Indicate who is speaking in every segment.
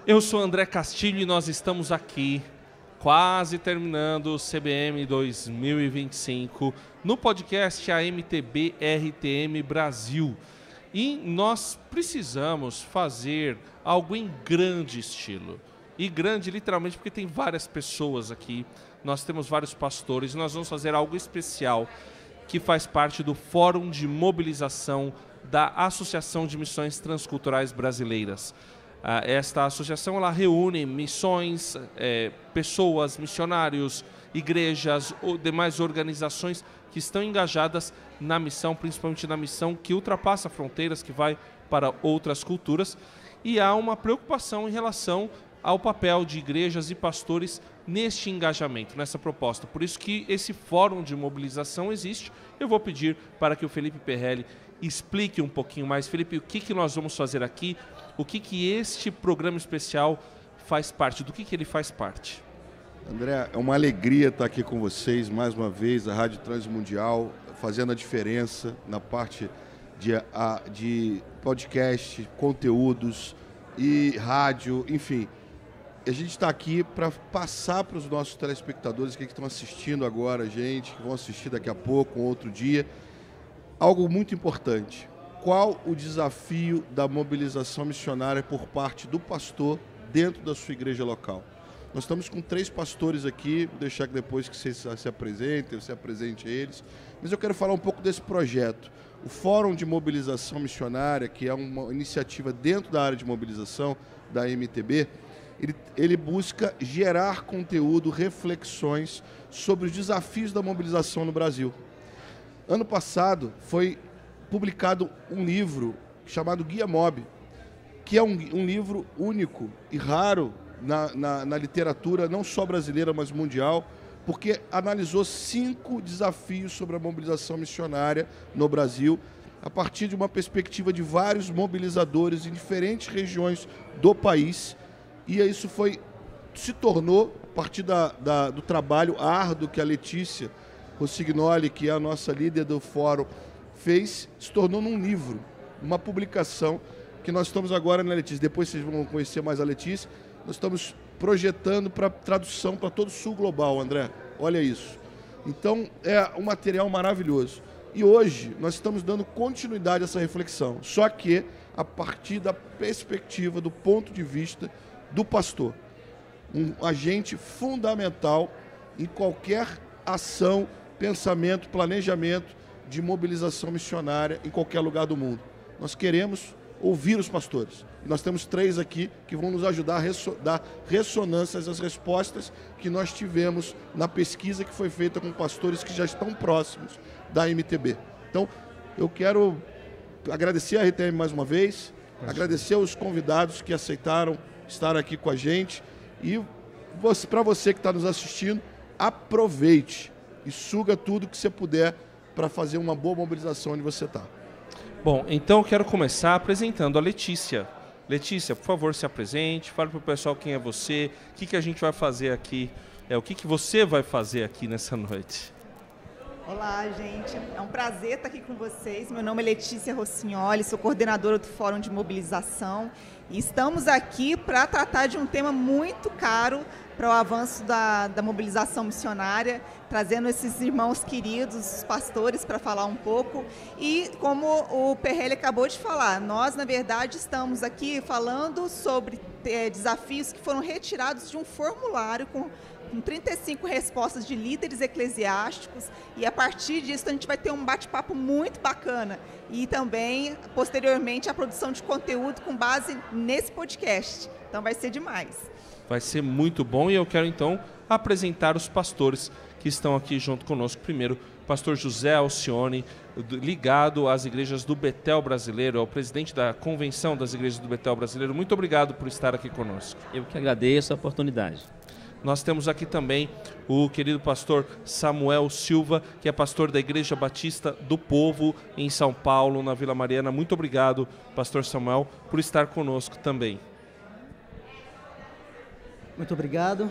Speaker 1: Eu sou André Castilho e nós estamos aqui, quase terminando o CBM 2025, no podcast AMTB RTM Brasil. E nós precisamos fazer algo em grande estilo. E grande literalmente porque tem várias pessoas aqui, nós temos vários pastores, e nós vamos fazer algo especial que faz parte do Fórum de Mobilização da Associação de Missões Transculturais Brasileiras. Esta associação ela reúne missões, pessoas, missionários, igrejas ou demais organizações que estão engajadas na missão, principalmente na missão que ultrapassa fronteiras, que vai para outras culturas. E há uma preocupação em relação ao papel de igrejas e pastores neste engajamento, nessa proposta. Por isso que esse fórum de mobilização existe. Eu vou pedir para que o Felipe Perrelli explique um pouquinho mais. Felipe, o que nós vamos fazer aqui? O que este programa especial faz parte? Do que ele faz parte?
Speaker 2: André, é uma alegria estar aqui com vocês mais uma vez, a Rádio Transmundial, fazendo a diferença na parte de podcast, conteúdos e rádio, enfim. A gente está aqui para passar para os nossos telespectadores que estão assistindo agora, gente, que vão assistir daqui a pouco, um outro dia, algo muito importante. Qual o desafio da mobilização missionária por parte do pastor dentro da sua igreja local? Nós estamos com 3 pastores aqui, vou deixar que depois que vocês se apresentem, você apresente eles, mas eu quero falar um pouco desse projeto. O Fórum de Mobilização Missionária, que é uma iniciativa dentro da área de mobilização da MTB, ele busca gerar conteúdo, reflexões sobre os desafios da mobilização no Brasil. Ano passado foi publicado um livro chamado Guia Mob, que é um livro único e raro na literatura, não só brasileira, mas mundial, porque analisou 5 desafios sobre a mobilização missionária no Brasil, a partir de uma perspectiva de vários mobilizadores em diferentes regiões do país. E isso se tornou, a partir do trabalho árduo que a Letícia Rossignoli, que é a nossa líder do fórum, fez, se tornou num livro, uma publicação que nós estamos agora na Letícia. Depois vocês vão conhecer mais a Letícia. Nós estamos projetando para tradução para todo o sul global, André. Olha isso. Então, é um material maravilhoso. E hoje nós estamos dando continuidade a essa reflexão, só que a partir da perspectiva, do ponto de vista do pastor. Um agente fundamental em qualquer ação, pensamento, planejamento de mobilização missionária em qualquer lugar do mundo. Nós queremos ouvir os pastores. Nós temos 3 aqui que vão nos ajudar a dar ressonâncias às respostas que nós tivemos na pesquisa que foi feita com pastores que já estão próximos da MTB. Então, eu quero agradecer a RTM mais uma vez, agradecer aos convidados que aceitaram estar aqui com a gente e para você que está nos assistindo, aproveite e suga tudo que você puder para fazer uma boa mobilização onde você está.
Speaker 1: Bom, então eu quero começar apresentando a Letícia. Letícia, por favor, se apresente, fale para o pessoal quem é você, o que a gente vai fazer aqui, o que você vai fazer aqui nessa noite.
Speaker 3: Olá, gente. É um prazer estar aqui com vocês. Meu nome é Letícia Rossignoli, sou coordenadora do Fórum de Mobilização e estamos aqui para tratar de um tema muito caro para o avanço da mobilização missionária, trazendo esses irmãos queridos, os pastores, para falar um pouco. E como o Perrelli acabou de falar, nós, na verdade, estamos aqui falando sobre desafios que foram retirados de um formulário com 35 respostas de líderes eclesiásticos, e a partir disso a gente vai ter um bate-papo muito bacana e também, posteriormente, a produção de conteúdo com base nesse podcast. Então vai ser demais.
Speaker 1: Vai ser muito bom e eu quero então apresentar os pastores que estão aqui junto conosco. Primeiro, o pastor José Alcione, ligado às igrejas do Betel Brasileiro, é o presidente da Convenção das Igrejas do Betel Brasileiro. Muito obrigado por estar aqui conosco.
Speaker 4: Eu que agradeço a oportunidade.
Speaker 1: Nós temos aqui também o querido pastor Samuel Silva, que é pastor da Igreja Batista do Povo em São Paulo, na Vila Mariana. Muito obrigado, pastor Samuel, por estar conosco também.
Speaker 5: Muito obrigado.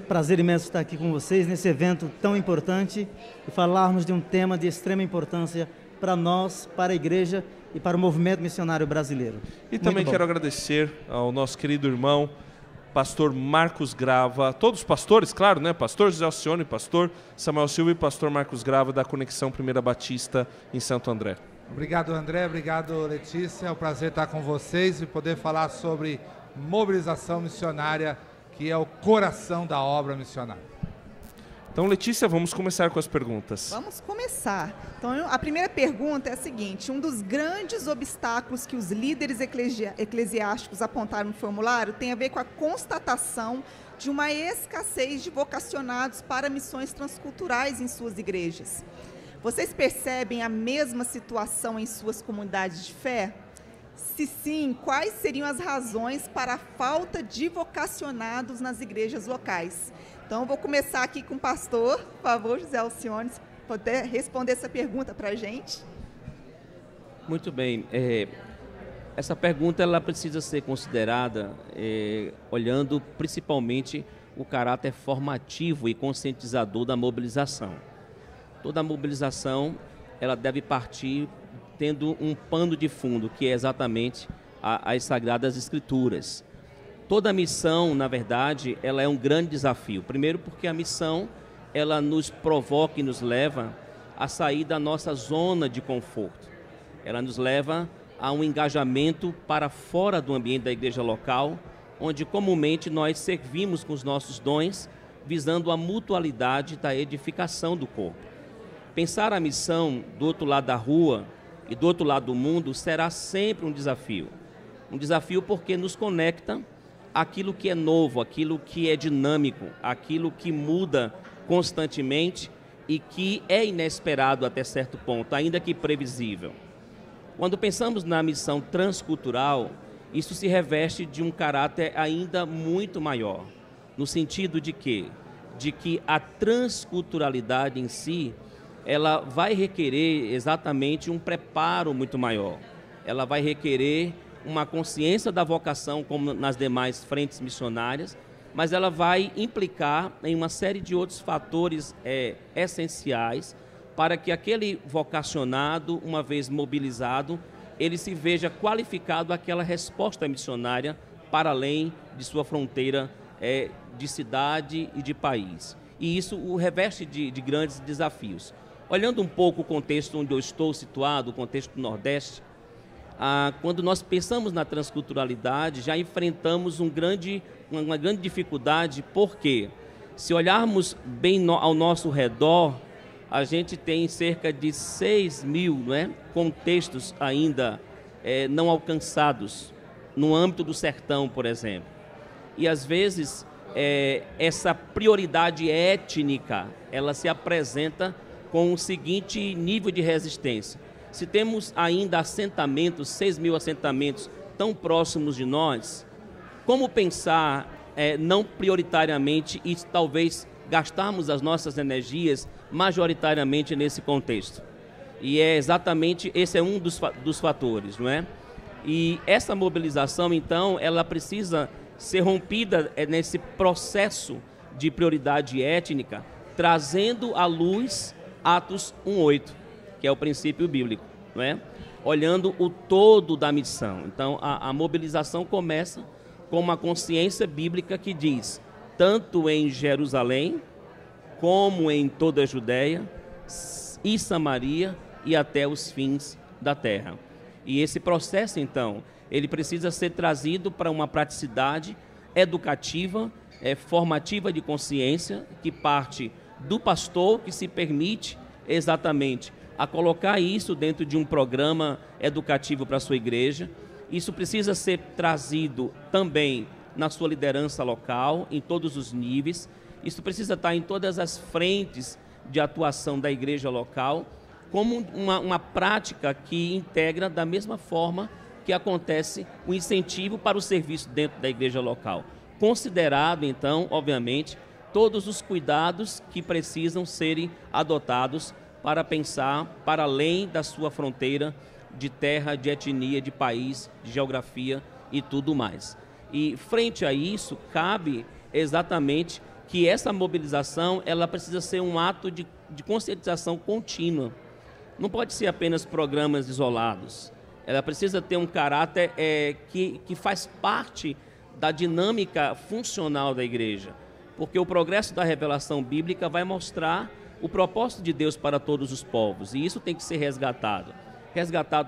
Speaker 5: Prazer imenso estar aqui com vocês nesse evento tão importante e falarmos de um tema de extrema importância para nós, para a igreja e para o movimento missionário brasileiro.
Speaker 1: E também quero agradecer ao nosso querido irmão pastor Marcos Grava, todos os pastores, claro, né? Pastor José Alcione, pastor Samuel Silva e pastor Marcos Grava da Conexão Primeira Batista em Santo André.
Speaker 6: Obrigado, André. Obrigado, Letícia. É um prazer estar com vocês e poder falar sobre mobilização missionária, que é o coração da obra missionária.
Speaker 1: Então, Letícia, vamos começar com as perguntas.
Speaker 3: Vamos começar. Então, a primeira pergunta é a seguinte: um dos grandes obstáculos que os líderes eclesiásticos apontaram no formulário tem a ver com a constatação de uma escassez de vocacionados para missões transculturais em suas igrejas. Vocês percebem a mesma situação em suas comunidades de fé? Se sim, quais seriam as razões para a falta de vocacionados nas igrejas locais? Então, eu vou começar aqui com o pastor, por favor, José Alcione, se puder responder essa pergunta para a gente.
Speaker 4: Muito bem. Essa pergunta ela precisa ser considerada olhando principalmente o caráter formativo e conscientizador da mobilização. Toda mobilização ela deve partir tendo um pano de fundo, que é exatamente as Sagradas Escrituras. Toda missão, na verdade, ela é um grande desafio. Primeiro porque a missão, ela nos provoca e nos leva a sair da nossa zona de conforto. Ela nos leva a um engajamento para fora do ambiente da igreja local, onde comumente nós servimos com os nossos dons, visando a mutualidade da edificação do corpo. Pensar a missão do outro lado da rua e do outro lado do mundo será sempre um desafio. Um desafio porque nos conecta àquilo que é novo, aquilo que é dinâmico, aquilo que muda constantemente e que é inesperado até certo ponto, ainda que previsível. Quando pensamos na missão transcultural, isso se reveste de um caráter ainda muito maior, no sentido de quê? De que a transculturalidade em si, ela vai requerer exatamente um preparo muito maior. Ela vai requerer uma consciência da vocação, como nas demais frentes missionárias, mas ela vai implicar em uma série de outros fatores essenciais para que aquele vocacionado, uma vez mobilizado, ele se veja qualificado àquela resposta missionária para além de sua fronteira de cidade e de país. E isso o reveste de grandes desafios. Olhando um pouco o contexto onde eu estou situado, o contexto do Nordeste, quando nós pensamos na transculturalidade, já enfrentamos uma grande dificuldade, porque se olharmos bem ao nosso redor, a gente tem cerca de 6.000 contextos ainda não alcançados, no âmbito do sertão, por exemplo. E às vezes essa prioridade étnica, ela se apresenta com o seguinte nível de resistência. Se temos ainda assentamentos, 6.000 assentamentos tão próximos de nós, como pensar não prioritariamente e talvez gastarmos as nossas energias majoritariamente nesse contexto? E exatamente esse é um dos fatores, não é? E essa mobilização, então, ela precisa ser rompida nesse processo de prioridade étnica, trazendo à luz Atos 1:8, que é o princípio bíblico, não é? Olhando o todo da missão. Então, a mobilização começa com uma consciência bíblica que diz, tanto em Jerusalém, como em toda a Judéia e Samaria e até os fins da terra. E esse processo, então, ele precisa ser trazido para uma praticidade educativa, formativa de consciência, que parte do pastor, que se permite exatamente a colocar isso dentro de um programa educativo para a sua igreja. Isso precisa ser trazido também na sua liderança local, em todos os níveis. Isso precisa estar em todas as frentes de atuação da igreja local, como uma prática que integra da mesma forma que acontece o incentivo para o serviço dentro da igreja local. Considerado, então, obviamente, todos os cuidados que precisam serem adotados para pensar para além da sua fronteira de terra, de etnia, de país, de geografia e tudo mais. E frente a isso, cabe exatamente que essa mobilização ela precisa ser um ato de conscientização contínua. Não pode ser apenas programas isolados. Ela precisa ter um caráter que faz parte da dinâmica funcional da igreja, porque o progresso da revelação bíblica vai mostrar o propósito de Deus para todos os povos, e isso tem que ser resgatado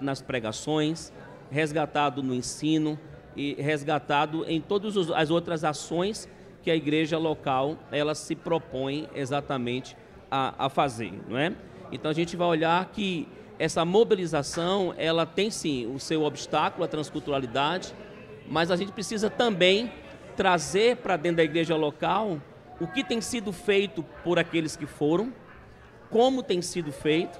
Speaker 4: nas pregações, resgatado no ensino e resgatado em todas as outras ações que a igreja local ela se propõe exatamente a fazer, não é? Então a gente vai olhar que essa mobilização, ela tem sim o seu obstáculo, a transculturalidade, mas a gente precisa também trazer para dentro da igreja local o que tem sido feito por aqueles que foram, como tem sido feito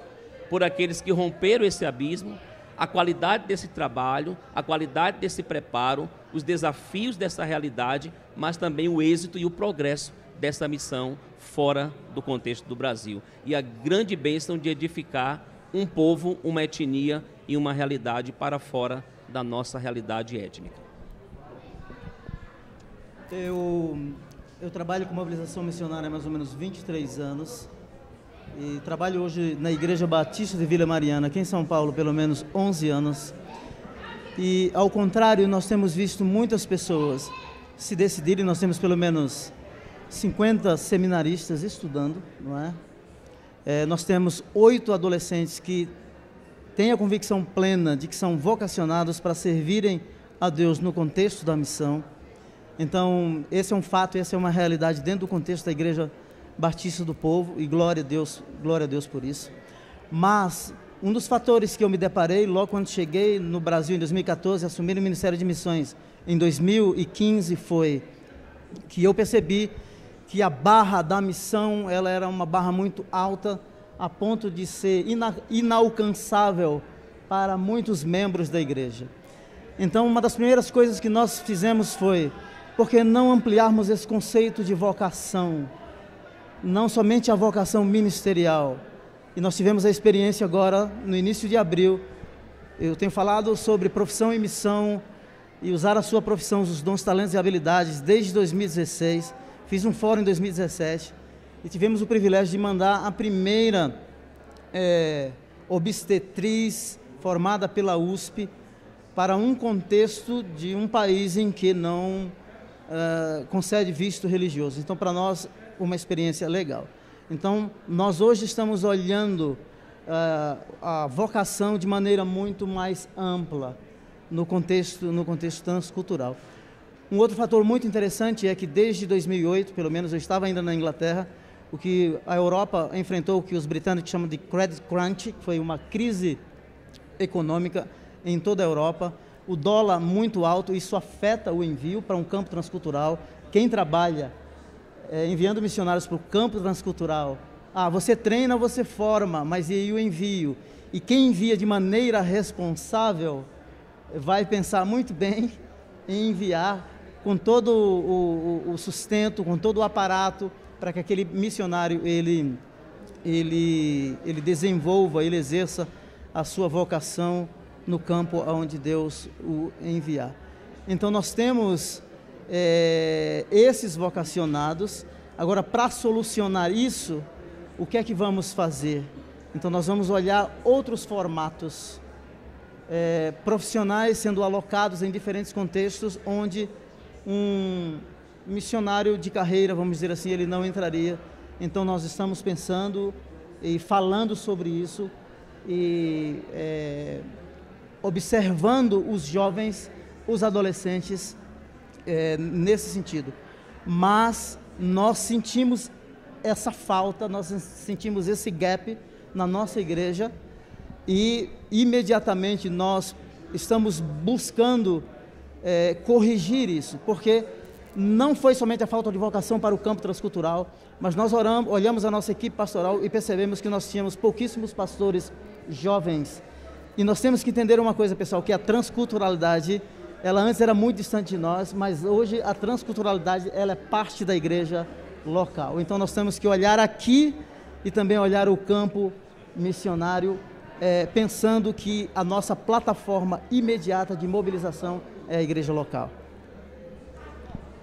Speaker 4: por aqueles que romperam esse abismo, a qualidade desse trabalho, a qualidade desse preparo, os desafios dessa realidade, mas também o êxito e o progresso dessa missão fora do contexto do Brasil. E a grande bênção de edificar um povo, uma etnia e uma realidade para fora da nossa realidade étnica.
Speaker 5: Eu trabalho com mobilização missionária há mais ou menos 23 anos e trabalho hoje na Igreja Batista de Vila Mariana, aqui em São Paulo, pelo menos 11 anos. E, ao contrário, nós temos visto muitas pessoas se decidirem, nós temos pelo menos 50 seminaristas estudando, não é? Nós temos 8 adolescentes que têm a convicção plena de que são vocacionados para servirem a Deus no contexto da missão. Então, esse é um fato, essa é uma realidade dentro do contexto da Igreja Batista do Povo, e glória a Deus por isso. Mas um dos fatores que eu me deparei logo quando cheguei no Brasil em 2014, assumir o Ministério de Missões em 2015, foi que eu percebi que a barra da missão ela era uma barra muito alta, a ponto de ser inalcançável para muitos membros da igreja. Então, uma das primeiras coisas que nós fizemos foi, por que não ampliarmos esse conceito de vocação, não somente a vocação ministerial? E nós tivemos a experiência agora, no início de abril, eu tenho falado sobre profissão e missão, e usar a sua profissão, os dons, talentos e habilidades, desde 2016, fiz um fórum em 2017, e tivemos o privilégio de mandar a primeira obstetriz formada pela USP, para um contexto de um país em que não concede visto religioso. Então, para nós, uma experiência legal. Então, nós hoje estamos olhando a vocação de maneira muito mais ampla no contexto transcultural. Um outro fator muito interessante é que desde 2008, pelo menos eu estava ainda na Inglaterra, o que a Europa enfrentou, o que os britânicos chamam de credit crunch, que foi uma crise econômica em toda a Europa, o dólar muito alto, isso afeta o envio para um campo transcultural. Quem trabalha enviando missionários para o campo transcultural, você treina, você forma, mas e aí o envio? E quem envia de maneira responsável vai pensar muito bem em enviar com todo o sustento, com todo o aparato, para que aquele missionário ele desenvolva, ele exerça a sua vocação no campo onde Deus o enviar. Então nós temos esses vocacionados. Agora, para solucionar isso, o que é que vamos fazer? Então nós vamos olhar outros formatos profissionais sendo alocados em diferentes contextos, onde um missionário de carreira, vamos dizer assim, ele não entraria. Então nós estamos pensando e falando sobre isso e observando os jovens, os adolescentes nesse sentido. Mas nós sentimos essa falta, nós sentimos esse gap na nossa igreja e imediatamente nós estamos buscando corrigir isso, porque não foi somente a falta de vocação para o campo transcultural, mas nós olhamos a nossa equipe pastoral e percebemos que nós tínhamos pouquíssimos pastores jovens. E nós temos que entender uma coisa, pessoal, que a transculturalidade, ela antes era muito distante de nós, mas hoje a transculturalidade, ela é parte da igreja local. Então nós temos que olhar aqui e também olhar o campo missionário, pensando que a nossa plataforma imediata de mobilização é a igreja local.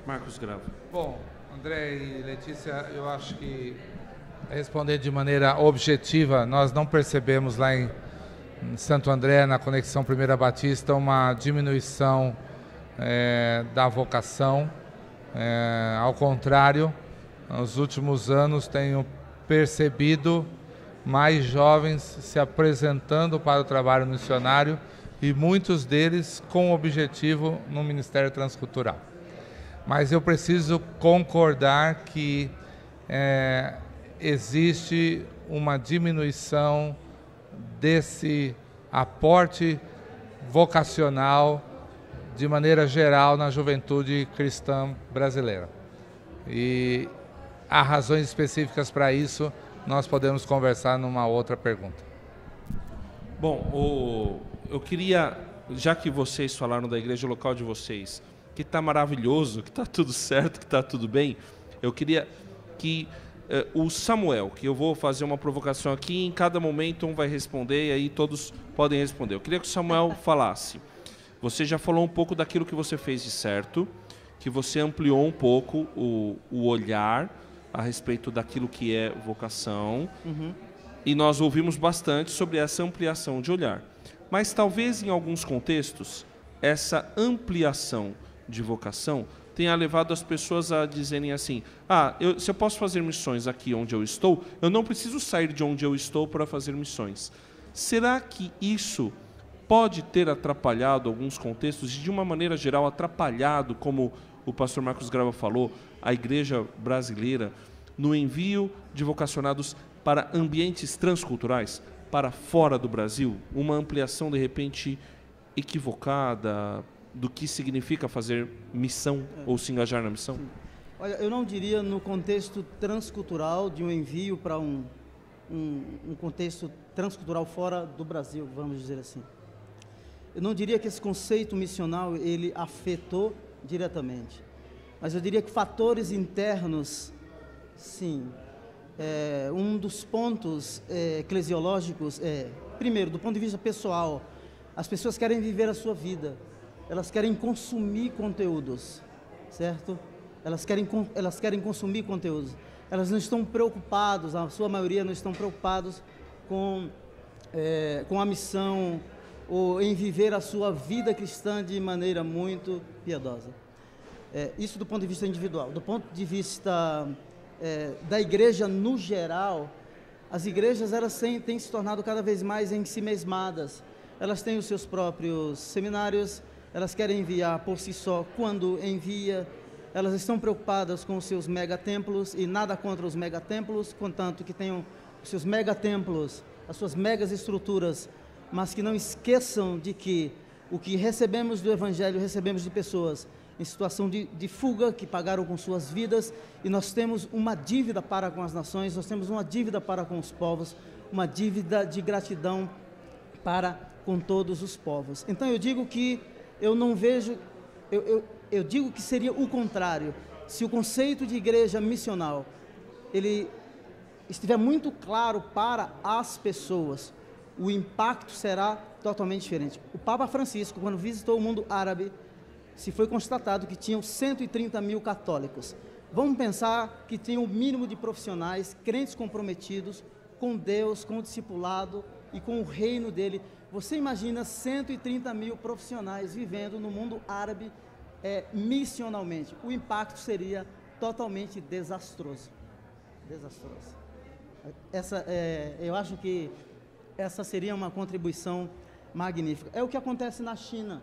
Speaker 1: Marcos Gravo.
Speaker 6: Bom, André e Letícia, eu acho que responder de maneira objetiva, nós não percebemos lá em Santo André, na Conexão Primeira Batista, uma diminuição da vocação. Ao contrário, nos últimos anos tenho percebido mais jovens se apresentando para o trabalho missionário e muitos deles com objetivo no Ministério Transcultural. Mas eu preciso concordar que existe uma diminuição desse aporte vocacional de maneira geral na juventude cristã brasileira. E há razões específicas para isso, nós podemos conversar numa outra pergunta.
Speaker 1: Bom, eu queria, já que vocês falaram da igreja local de vocês, que está maravilhoso, que está tudo certo, que está tudo bem, eu queria que o Samuel, que eu vou fazer uma provocação aqui, em cada momento um vai responder e aí todos podem responder. Eu queria que o Samuel falasse. Você já falou um pouco daquilo que você fez de certo, que você ampliou um pouco o olhar a respeito daquilo que é vocação, e nós ouvimos bastante sobre essa ampliação de olhar. Mas talvez em alguns contextos, essa ampliação de vocação tenha levado as pessoas a dizerem assim, se eu posso fazer missões aqui onde eu estou, eu não preciso sair de onde eu estou para fazer missões. Será que isso pode ter atrapalhado alguns contextos e, de uma maneira geral, atrapalhado, como o pastor Marcos Grava falou, a igreja brasileira no envio de vocacionados para ambientes transculturais, para fora do Brasil? Uma ampliação, de repente, equivocada do que significa fazer missão ou se engajar na missão?
Speaker 5: Sim. Olha, eu não diria no contexto transcultural de um envio para um contexto transcultural fora do Brasil, vamos dizer assim. Eu não diria que esse conceito missional ele afetou diretamente, mas eu diria que fatores internos, sim. Um dos pontos eclesiológicos primeiro, do ponto de vista pessoal, as pessoas querem viver a sua vida, elas querem consumir conteúdos, certo? Elas querem consumir conteúdos, elas não estão preocupadas, a sua maioria não estão preocupados com a missão ou em viver a sua vida cristã de maneira muito piedosa. Isso do ponto de vista individual. Do ponto de vista da igreja no geral, as igrejas elas têm se tornado cada vez mais ensimesmadas. Elas têm os seus próprios seminários, elas querem enviar por si só quando envia, elas estão preocupadas com os seus megatemplos, e nada contra os megatemplos, contanto que tenham os seus megatemplos, as suas megas estruturas, mas que não esqueçam de que o que recebemos do Evangelho, recebemos de pessoas em situação de fuga, que pagaram com suas vidas, e nós temos uma dívida para com as nações, nós temos uma dívida para com os povos, uma dívida de gratidão para com todos os povos. Então eu digo que eu não vejo, eu digo que seria o contrário. Se o conceito de igreja missional, ele estiver muito claro para as pessoas, o impacto será totalmente diferente. O Papa Francisco, quando visitou o mundo árabe, se foi constatado que tinham 130 mil católicos. Vamos pensar que tem um mínimo de profissionais, crentes comprometidos com Deus, com o discipulado e com o reino dele. Você imagina 130 mil profissionais vivendo no mundo árabe missionalmente. O impacto seria totalmente desastroso. Desastroso. Eu acho que essa seria uma contribuição magnífica. É o que acontece na China.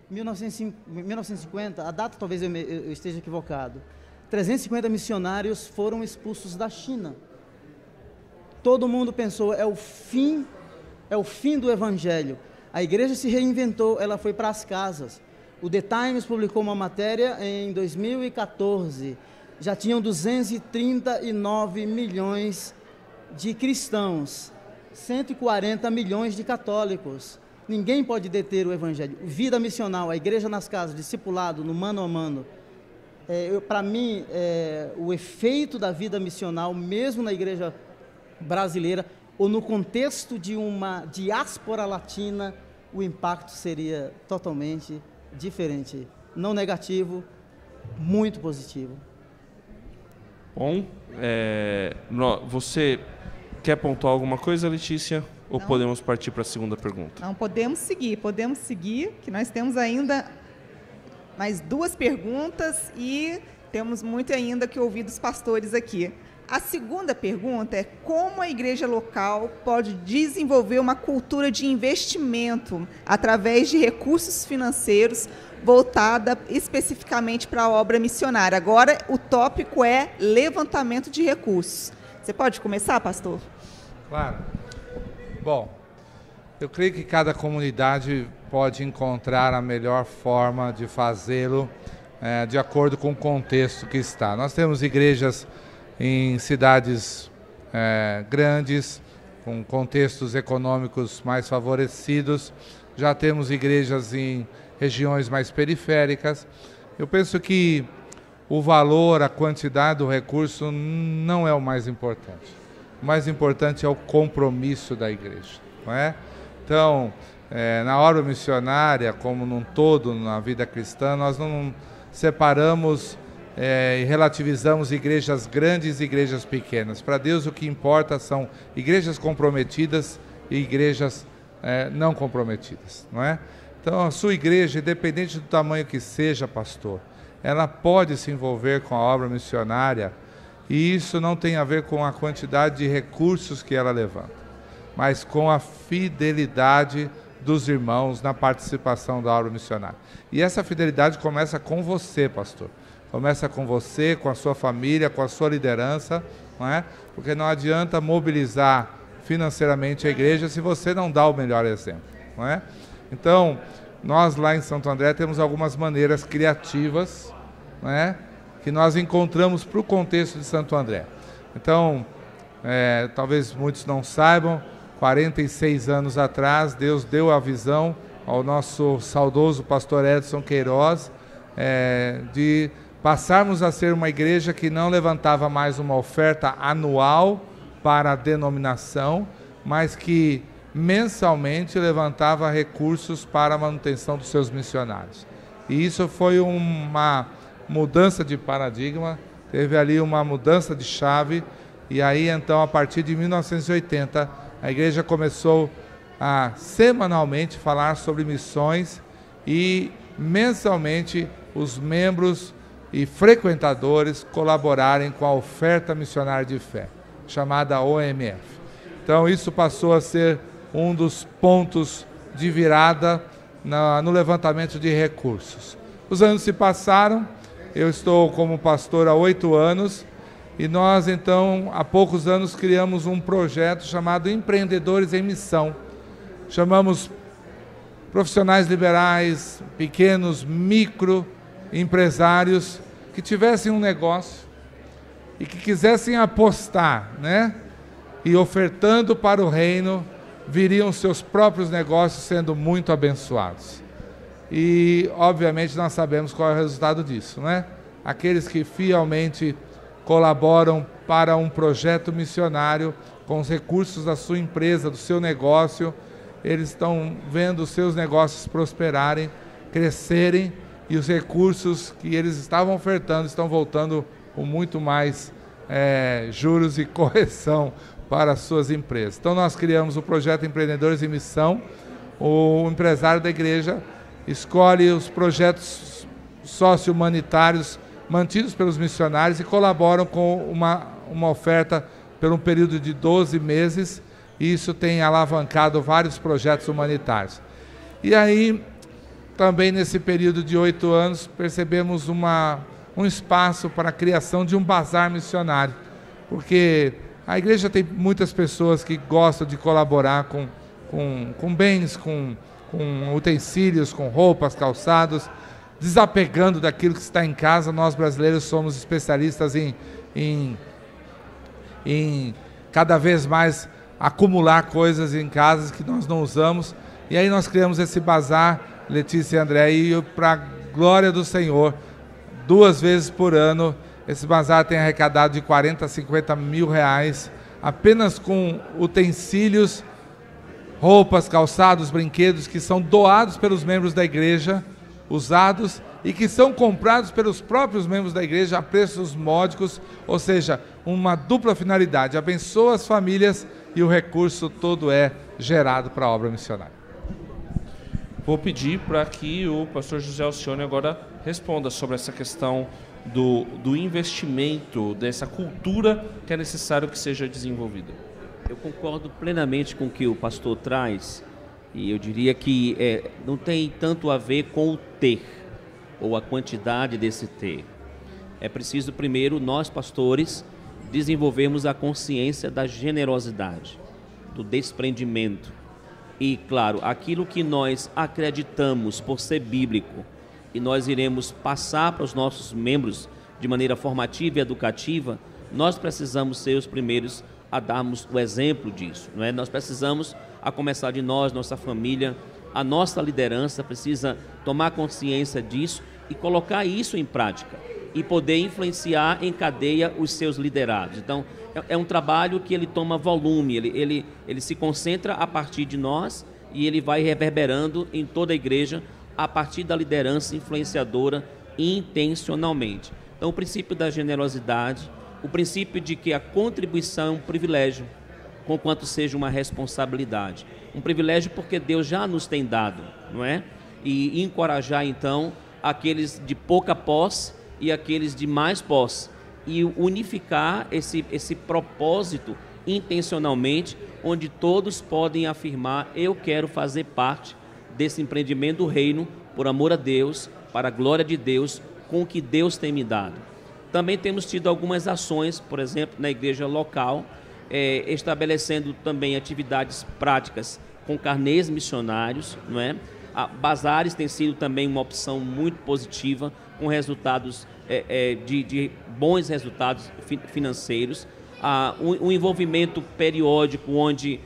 Speaker 5: 1950, a data talvez eu esteja equivocado, 350 missionários foram expulsos da China. Todo mundo pensou, é o fim do Evangelho. A igreja se reinventou, ela foi para as casas. O The Times publicou uma matéria em 2014, já tinham 239 milhões de cristãos, 140 milhões de católicos. Ninguém pode deter o Evangelho. Vida missional, a igreja nas casas, discipulado, no mano a mano. Para mim, o efeito da vida missional, mesmo na igreja brasileira, ou no contexto de uma diáspora latina, o impacto seria totalmente diferente. Não negativo, muito positivo.
Speaker 1: Bom, você quer pontuar alguma coisa, Letícia? Ou não, podemos partir para a segunda pergunta?
Speaker 3: Não, podemos seguir, que nós temos ainda mais 2 perguntas e temos muito ainda que ouvir dos pastores aqui. A segunda pergunta é como a igreja local pode desenvolver uma cultura de investimento através de recursos financeiros voltada especificamente para a obra missionária. Agora, o tópico é levantamento de recursos. Você pode começar, pastor?
Speaker 6: Claro. Bom, eu creio que cada comunidade pode encontrar a melhor forma de fazê-lo de acordo com o contexto que está. Nós temos igrejas em cidades grandes, com contextos econômicos mais favorecidos. Já temos igrejas em regiões mais periféricas. Eu penso que o valor, a quantidade do recurso não é o mais importante. O mais importante é o compromisso da igreja, não é? Então, na obra missionária, como num todo, na vida cristã, nós não separamos e relativizamos igrejas grandes e igrejas pequenas. Para Deus o que importa são igrejas comprometidas e igrejas não comprometidas, não é? Então a sua igreja, independente do tamanho que seja, pastor, ela pode se envolver com a obra missionária, e isso não tem a ver com a quantidade de recursos que ela levanta, mas com a fidelidade dos irmãos na participação da obra missionária. E essa fidelidade começa com você, pastor. Começa com você, com a sua família, com a sua liderança, não é? Porque não adianta mobilizar financeiramente a igreja se você não dá o melhor exemplo, não é? Então, nós lá em Santo André temos algumas maneiras criativas, não é? Que nós encontramos para o contexto de Santo André. Então, talvez muitos não saibam, 46 anos atrás, Deus deu a visão ao nosso saudoso pastor Edson Queiroz de passarmos a ser uma igreja que não levantava mais uma oferta anual para a denominação, mas que mensalmente levantava recursos para a manutenção dos seus missionários. E isso foi uma mudança de paradigma, teve ali uma mudança de chave, e aí então a partir de 1980 a igreja começou a semanalmente falar sobre missões e mensalmente os membros e frequentadores colaborarem com a oferta missionária de fé, chamada OMF. Então isso passou a ser um dos pontos de virada no levantamento de recursos. Os anos se passaram, eu estou como pastor há 8 anos, e nós então há poucos anos criamos um projeto chamado Empreendedores em Missão. Chamamos profissionais liberais, pequenos, micro empresários que tivessem um negócio e que quisessem apostar, né? E ofertando para o reino, viriam seus próprios negócios sendo muito abençoados. E, obviamente, nós sabemos qual é o resultado disso, né? Aqueles que fielmente colaboram para um projeto missionário com os recursos da sua empresa, do seu negócio, eles estão vendo os seus negócios prosperarem, crescerem, e os recursos que eles estavam ofertando estão voltando com muito mais juros e correção para as suas empresas. Então nós criamos o projeto Empreendedores em Missão. O empresário da igreja escolhe os projetos socio-humanitários mantidos pelos missionários e colaboram com uma oferta por um período de 12 meses, e isso tem alavancado vários projetos humanitários. E aí, também nesse período de 8 anos, percebemos um espaço para a criação de um bazar missionário, porque a igreja tem muitas pessoas que gostam de colaborar com bens, com utensílios, com roupas, calçados, desapegando daquilo que está em casa. Nós brasileiros somos especialistas em cada vez mais acumular coisas em casas que nós não usamos. E aí nós criamos esse bazar, Letícia e André, e para a glória do Senhor, 2 vezes por ano, esse bazar tem arrecadado de 40 a 50 mil reais, apenas com utensílios, roupas, calçados, brinquedos, que são doados pelos membros da igreja, usados, e que são comprados pelos próprios membros da igreja a preços módicos, ou seja, uma dupla finalidade: abençoa as famílias e o recurso todo é gerado para a obra missionária.
Speaker 1: Vou pedir para que o pastor José Alcione agora responda sobre essa questão do investimento, dessa cultura que é necessário que seja desenvolvida.
Speaker 4: Eu concordo plenamente com o que o pastor traz, e eu diria que não tem tanto a ver com o ter, ou a quantidade desse ter. É preciso primeiro, nós pastores, desenvolvermos a consciência da generosidade, do desprendimento. E, claro, aquilo que nós acreditamos por ser bíblico, e nós iremos passar para os nossos membros de maneira formativa e educativa, nós precisamos ser os primeiros a darmos o exemplo disso, não é? Nós precisamos, a começar de nós, nossa família, a nossa liderança precisa tomar consciência disso e colocar isso em prática e poder influenciar em cadeia os seus liderados. Então, é um trabalho que ele toma volume, ele se concentra a partir de nós e ele vai reverberando em toda a igreja a partir da liderança influenciadora intencionalmente. Então, o princípio da generosidade, o princípio de que a contribuição é um privilégio, conquanto seja uma responsabilidade. Um privilégio porque Deus já nos tem dado, não é? E encorajar, então, aqueles de pouca posse e aqueles de mais posse. E unificar esse propósito intencionalmente, onde todos podem afirmar: eu quero fazer parte desse empreendimento do reino, por amor a Deus, para a glória de Deus, com o que Deus tem me dado. Também temos tido algumas ações, por exemplo, na igreja local, estabelecendo também atividades práticas com carnês missionários, não é? Bazares tem sido também uma opção muito positiva, com resultados de bons resultados financeiros. Um envolvimento periódico onde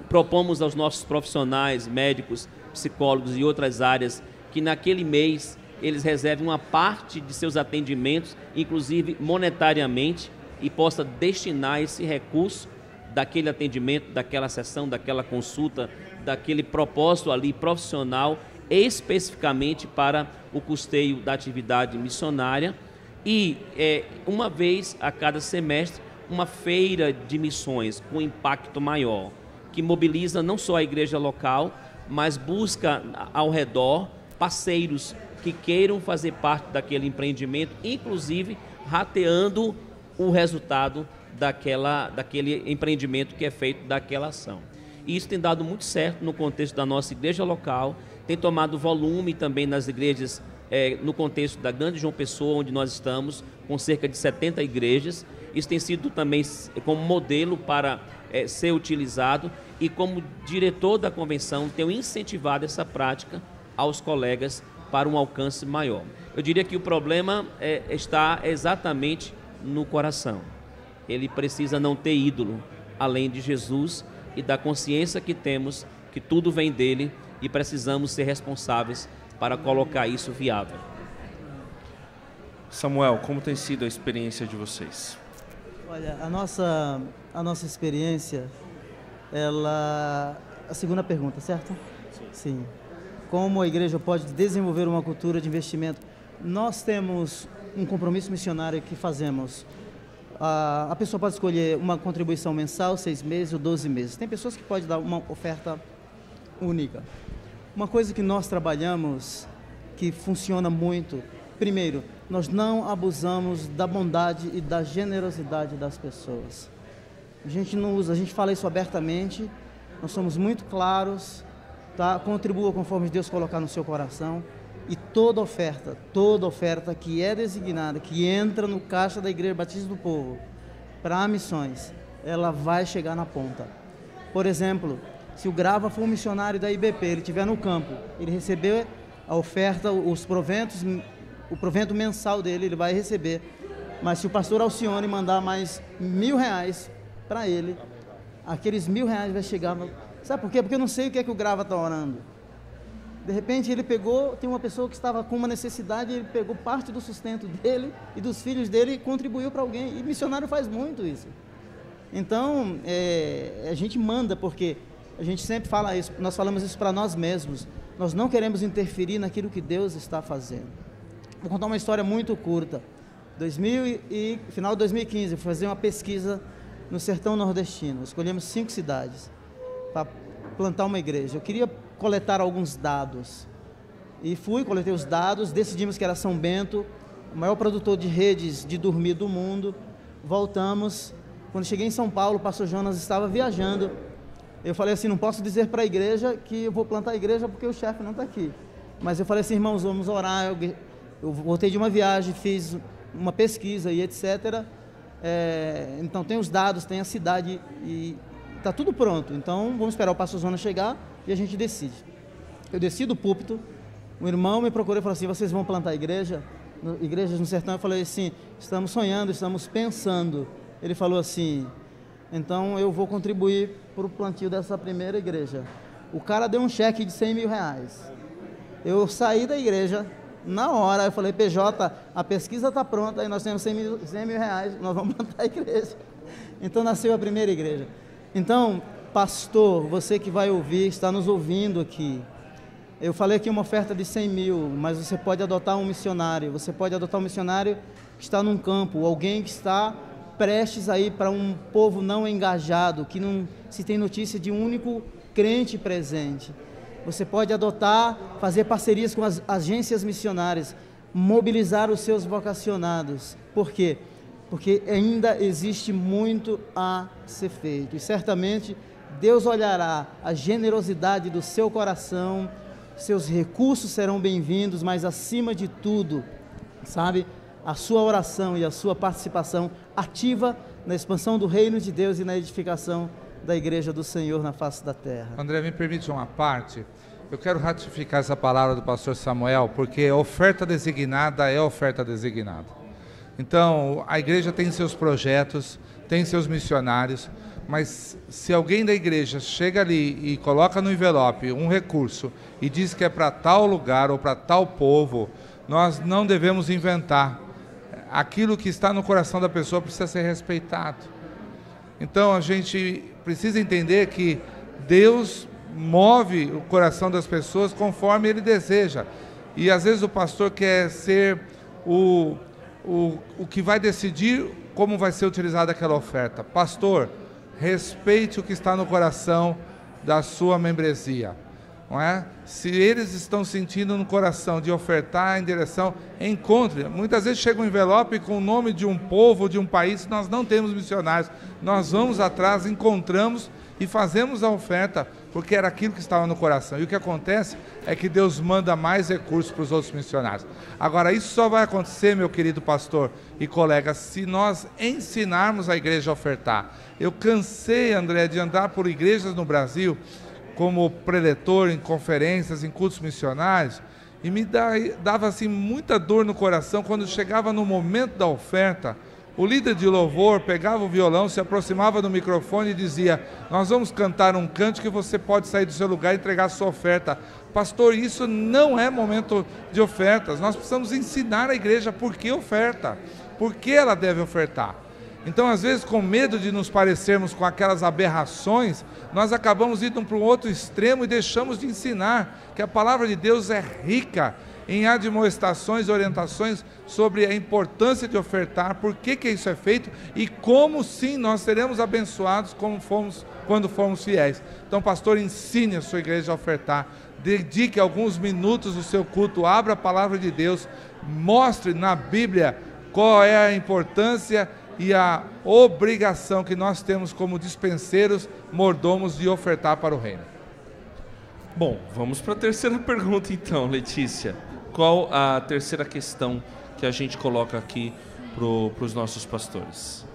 Speaker 4: propomos aos nossos profissionais, médicos, psicólogos e outras áreas, que naquele mês eles reservem uma parte de seus atendimentos, inclusive monetariamente, e possa destinar esse recurso daquele atendimento, daquela sessão, daquela consulta, daquele propósito ali profissional, especificamente para o custeio da atividade missionária. E uma vez a cada semestre, uma feira de missões com impacto maior, que mobiliza não só a igreja local, mas busca ao redor parceiros que queiram fazer parte daquele empreendimento, inclusive rateando o resultado daquele empreendimento que é feito daquela ação. E isso tem dado muito certo no contexto da nossa igreja local, tem tomado volume também nas igrejas, no contexto da Grande João Pessoa, onde nós estamos, com cerca de 70 igrejas. Isso tem sido também como modelo para ser utilizado, e como diretor da convenção tenho incentivado essa prática aos colegas para um alcance maior. Eu diria que o problema está exatamente no coração. Ele precisa não ter ídolo além de Jesus e da consciência que temos que tudo vem dele e precisamos ser responsáveis para colocar isso viável.
Speaker 1: Samuel, como tem sido a experiência de vocês?
Speaker 5: Olha, a nossa experiência, a segunda pergunta, certo? Sim. Como a igreja pode desenvolver uma cultura de investimento? Nós temos um compromisso missionário que fazemos. A pessoa pode escolher uma contribuição mensal, 6 meses ou 12 meses. Tem pessoas que podem dar uma oferta única. Uma coisa que nós trabalhamos, que funciona muito, primeiro, nós não abusamos da bondade e da generosidade das pessoas. A gente não usa, a gente fala isso abertamente, nós somos muito claros, tá? Contribua conforme Deus colocar no seu coração. E toda oferta que é designada, que entra no caixa da Igreja Batista do Povo para missões, ela vai chegar na ponta. Por exemplo, se o Grava for um missionário da IBP, ele estiver no campo, ele receber a oferta, os proventos, o provento mensal dele, ele vai receber. Mas se o pastor Alcione mandar mais R$1.000 para ele, aqueles R$1.000 vai chegar no... Sabe por quê? Porque eu não sei o que é que o Grava está orando. De repente ele pegou, tem uma pessoa que estava com uma necessidade, ele pegou parte do sustento dele e dos filhos dele e contribuiu para alguém. E missionário faz muito isso. Então, a gente manda, porque a gente sempre fala isso, nós falamos isso para nós mesmos. Nós não queremos interferir naquilo que Deus está fazendo. Vou contar uma história muito curta. Final de 2015, fui fazer uma pesquisa no sertão nordestino. Escolhemos 5 cidades para plantar uma igreja. Eu queria coletar alguns dados. E coletei os dados, decidimos que era São Bento, o maior produtor de redes de dormir do mundo. Voltamos. Quando cheguei em São Paulo, o pastor Jonas estava viajando. Eu falei assim, não posso dizer para a igreja que eu vou plantar a igreja porque o chefe não está aqui. Mas eu falei assim, irmãos, vamos orar. Eu voltei de uma viagem, fiz uma pesquisa e etc. Então tem os dados, tem a cidade e está tudo pronto. Então vamos esperar o pastor Jonas chegar e a gente decide. Eu desci do púlpito, um irmão me procurou e falou assim, vocês vão plantar igrejas no sertão? Eu falei assim, estamos sonhando, estamos pensando. Ele falou assim, então eu vou contribuir para o plantio dessa primeira igreja. O cara deu um cheque de 100 mil reais. Eu saí da igreja, na hora, eu falei, PJ, a pesquisa está pronta, e nós temos 100 mil reais, nós vamos plantar a igreja. Então nasceu a primeira igreja. Então, pastor, você que vai ouvir, está nos ouvindo aqui, eu falei aqui uma oferta de 100 mil, mas você pode adotar um missionário, que está num campo, alguém que está prestes a ir para um povo não engajado, que não se tem notícia de um único crente presente. Você pode adotar, fazer parcerias com as agências missionárias, mobilizar os seus vocacionados. Por quê? Porque ainda existe muito a ser feito. E certamente Deus olhará a generosidade do seu coração, seus recursos serão bem-vindos, mas acima de tudo, sabe, a sua oração e a sua participação ativa na expansão do reino de Deus e na edificação da igreja do Senhor na face da terra.
Speaker 6: André, me permite uma parte? Eu quero ratificar essa palavra do pastor Samuel, porque oferta designada é oferta designada. Então, a igreja tem seus projetos, tem seus missionários, mas se alguém da igreja chega ali e coloca no envelope um recurso e diz que é para tal lugar ou para tal povo, nós não devemos inventar. Aquilo que está no coração da pessoa precisa ser respeitado. Então a gente precisa entender que Deus move o coração das pessoas conforme Ele deseja. E às vezes o pastor quer ser o que vai decidir como vai ser utilizada aquela oferta. Pastor, respeite o que está no coração da sua membresia. Não é? Se eles estão sentindo no coração de ofertar em direção, encontre. Muitas vezes chega um envelope com o nome de um povo, de um país, nós não temos missionários. Nós vamos atrás, encontramos e fazemos a oferta, porque era aquilo que estava no coração. E o que acontece é que Deus manda mais recursos para os outros missionários. Agora, isso só vai acontecer, meu querido pastor e colega, se nós ensinarmos a igreja a ofertar. Eu cansei, André, de andar por igrejas no Brasil, como preletor em conferências, em cultos missionários, e me dava assim muita dor no coração quando chegava no momento da oferta. O líder de louvor pegava o violão, se aproximava do microfone e dizia: nós vamos cantar um canto que você pode sair do seu lugar e entregar a sua oferta. Pastor, isso não é momento de ofertas. Nós precisamos ensinar a igreja por que oferta, por que ela deve ofertar. Então, às vezes, com medo de nos parecermos com aquelas aberrações, nós acabamos indo para um outro extremo e deixamos de ensinar que a palavra de Deus é rica em admoestações e orientações sobre a importância de ofertar, por que isso é feito e como sim nós seremos abençoados quando formos fiéis. Então, pastor, ensine a sua igreja a ofertar, dedique alguns minutos do seu culto, abra a palavra de Deus, mostre na Bíblia qual é a importância e a obrigação que nós temos como dispenseiros, mordomos, de ofertar para o reino.
Speaker 1: Bom, vamos para a terceira pergunta então, Letícia. Qual a terceira questão que a gente coloca aqui para os nossos pastores?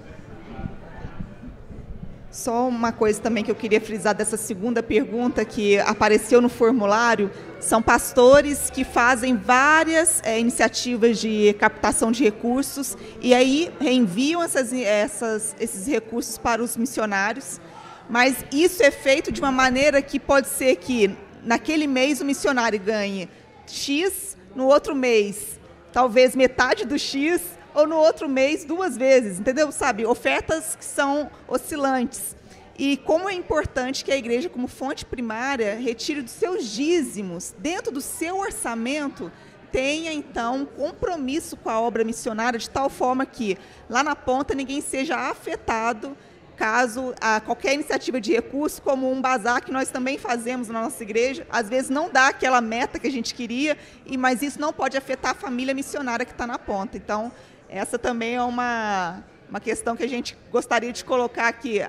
Speaker 3: Só uma coisa também que eu queria frisar dessa segunda pergunta que apareceu no formulário, são pastores que fazem várias iniciativas de captação de recursos e aí reenviam esses recursos para os missionários, mas isso é feito de uma maneira que pode ser que naquele mês o missionário ganhe X, no outro mês talvez metade do X, ou no outro mês 2 vezes, entendeu? Sabe, ofertas que são oscilantes. E como é importante que a igreja, como fonte primária, retire dos seus dízimos, dentro do seu orçamento, tenha, então, um compromisso com a obra missionária, de tal forma que, lá na ponta, ninguém seja afetado caso qualquer iniciativa de recurso, como um bazar que nós também fazemos na nossa igreja, às vezes não dá aquela meta que a gente queria, mas isso não pode afetar a família missionária que está na ponta. Então, essa também é uma questão que a gente gostaria de colocar aqui.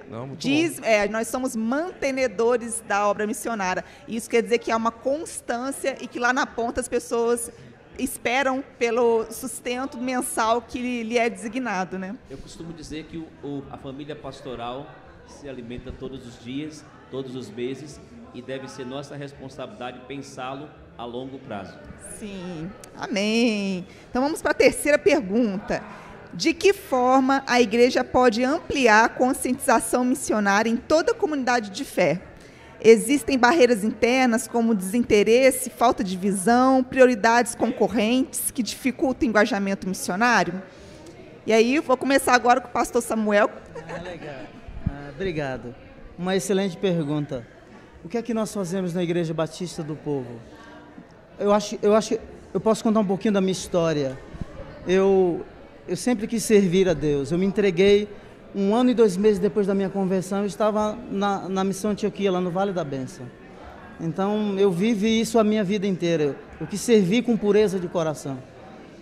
Speaker 3: Nós somos mantenedores da obra missionária. Isso quer dizer que há uma constância e que lá na ponta as pessoas esperam pelo sustento mensal que lhe é designado, né?
Speaker 4: Eu costumo dizer que a família pastoral se alimenta todos os dias, todos os meses, e deve ser nossa responsabilidade pensá-lo a longo prazo.
Speaker 3: Sim, amém. Então vamos para a terceira pergunta. De que forma a igreja pode ampliar a conscientização missionária em toda a comunidade de fé? Existem barreiras internas como desinteresse, falta de visão, prioridades concorrentes que dificultam o engajamento missionário? E aí, vou começar agora com o pastor Samuel.
Speaker 5: Legal. Obrigado. Uma excelente pergunta. O que é que nós fazemos na Igreja Batista do Povo? Eu acho que eu posso contar um pouquinho da minha história. Eu sempre quis servir a Deus. Eu me entreguei 1 ano e 2 meses depois da minha conversão. Eu estava na missão Antioquia, lá no Vale da Bênção. Então, eu vivi isso a minha vida inteira. Eu quis servir com pureza de coração.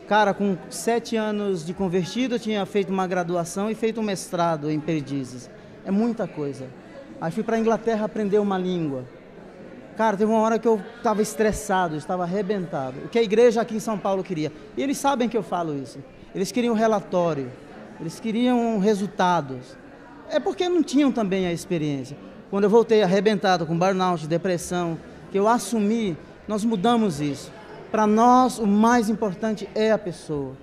Speaker 5: Cara, com 7 anos de convertido, eu tinha feito uma graduação e feito um mestrado em Perdizes. É muita coisa. Aí fui para a Inglaterra aprender uma língua. Cara, teve uma hora que eu estava estressado, estava arrebentado. O que a igreja aqui em São Paulo queria. E eles sabem que eu falo isso. Eles queriam relatório, eles queriam resultados. É porque não tinham também a experiência. Quando eu voltei arrebentado com burnout, depressão, que eu assumi, nós mudamos isso. Para nós, o mais importante é a pessoa.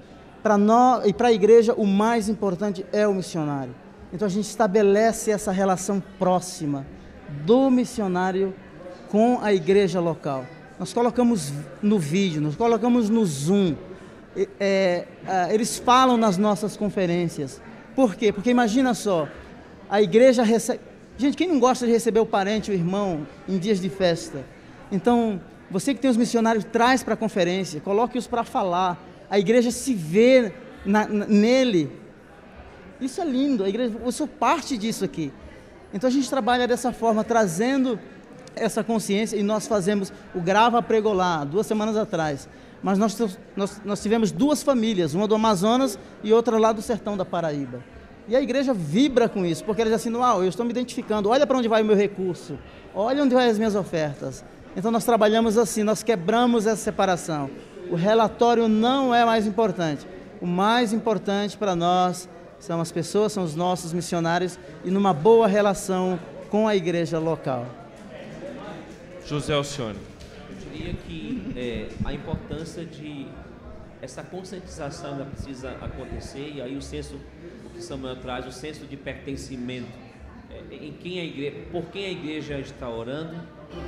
Speaker 5: Para nós e para a igreja, o mais importante é o missionário. Então a gente estabelece essa relação próxima do missionário com a igreja local. Nós colocamos no vídeo, nós colocamos no Zoom. Eles falam nas nossas conferências. Por quê? Porque imagina só, a igreja recebe... Gente, quem não gosta de receber o parente, o irmão, em dias de festa? Então, você que tem os missionários, traz para a conferência, coloque-os para falar. A igreja se vê nele. Isso é lindo, a igreja, eu sou parte disso aqui. Então a gente trabalha dessa forma, trazendo essa consciência, e nós fazemos o Grava Pregolá, 2 semanas atrás. Mas nós tivemos 2 famílias, uma do Amazonas e outra lá do sertão da Paraíba. E a igreja vibra com isso, porque eles assim, eu estou me identificando, olha para onde vai o meu recurso, olha onde vai as minhas ofertas. Então nós trabalhamos assim, nós quebramos essa separação. O relatório não é mais importante. O mais importante para nós são as pessoas, são os nossos missionários e numa boa relação com a igreja local.
Speaker 1: José Alcione.
Speaker 4: Eu diria que a importância de essa conscientização ela precisa acontecer, e aí o senso, o que Samuel traz, o senso de pertencimento, em quem a igreja, por quem a igreja está orando,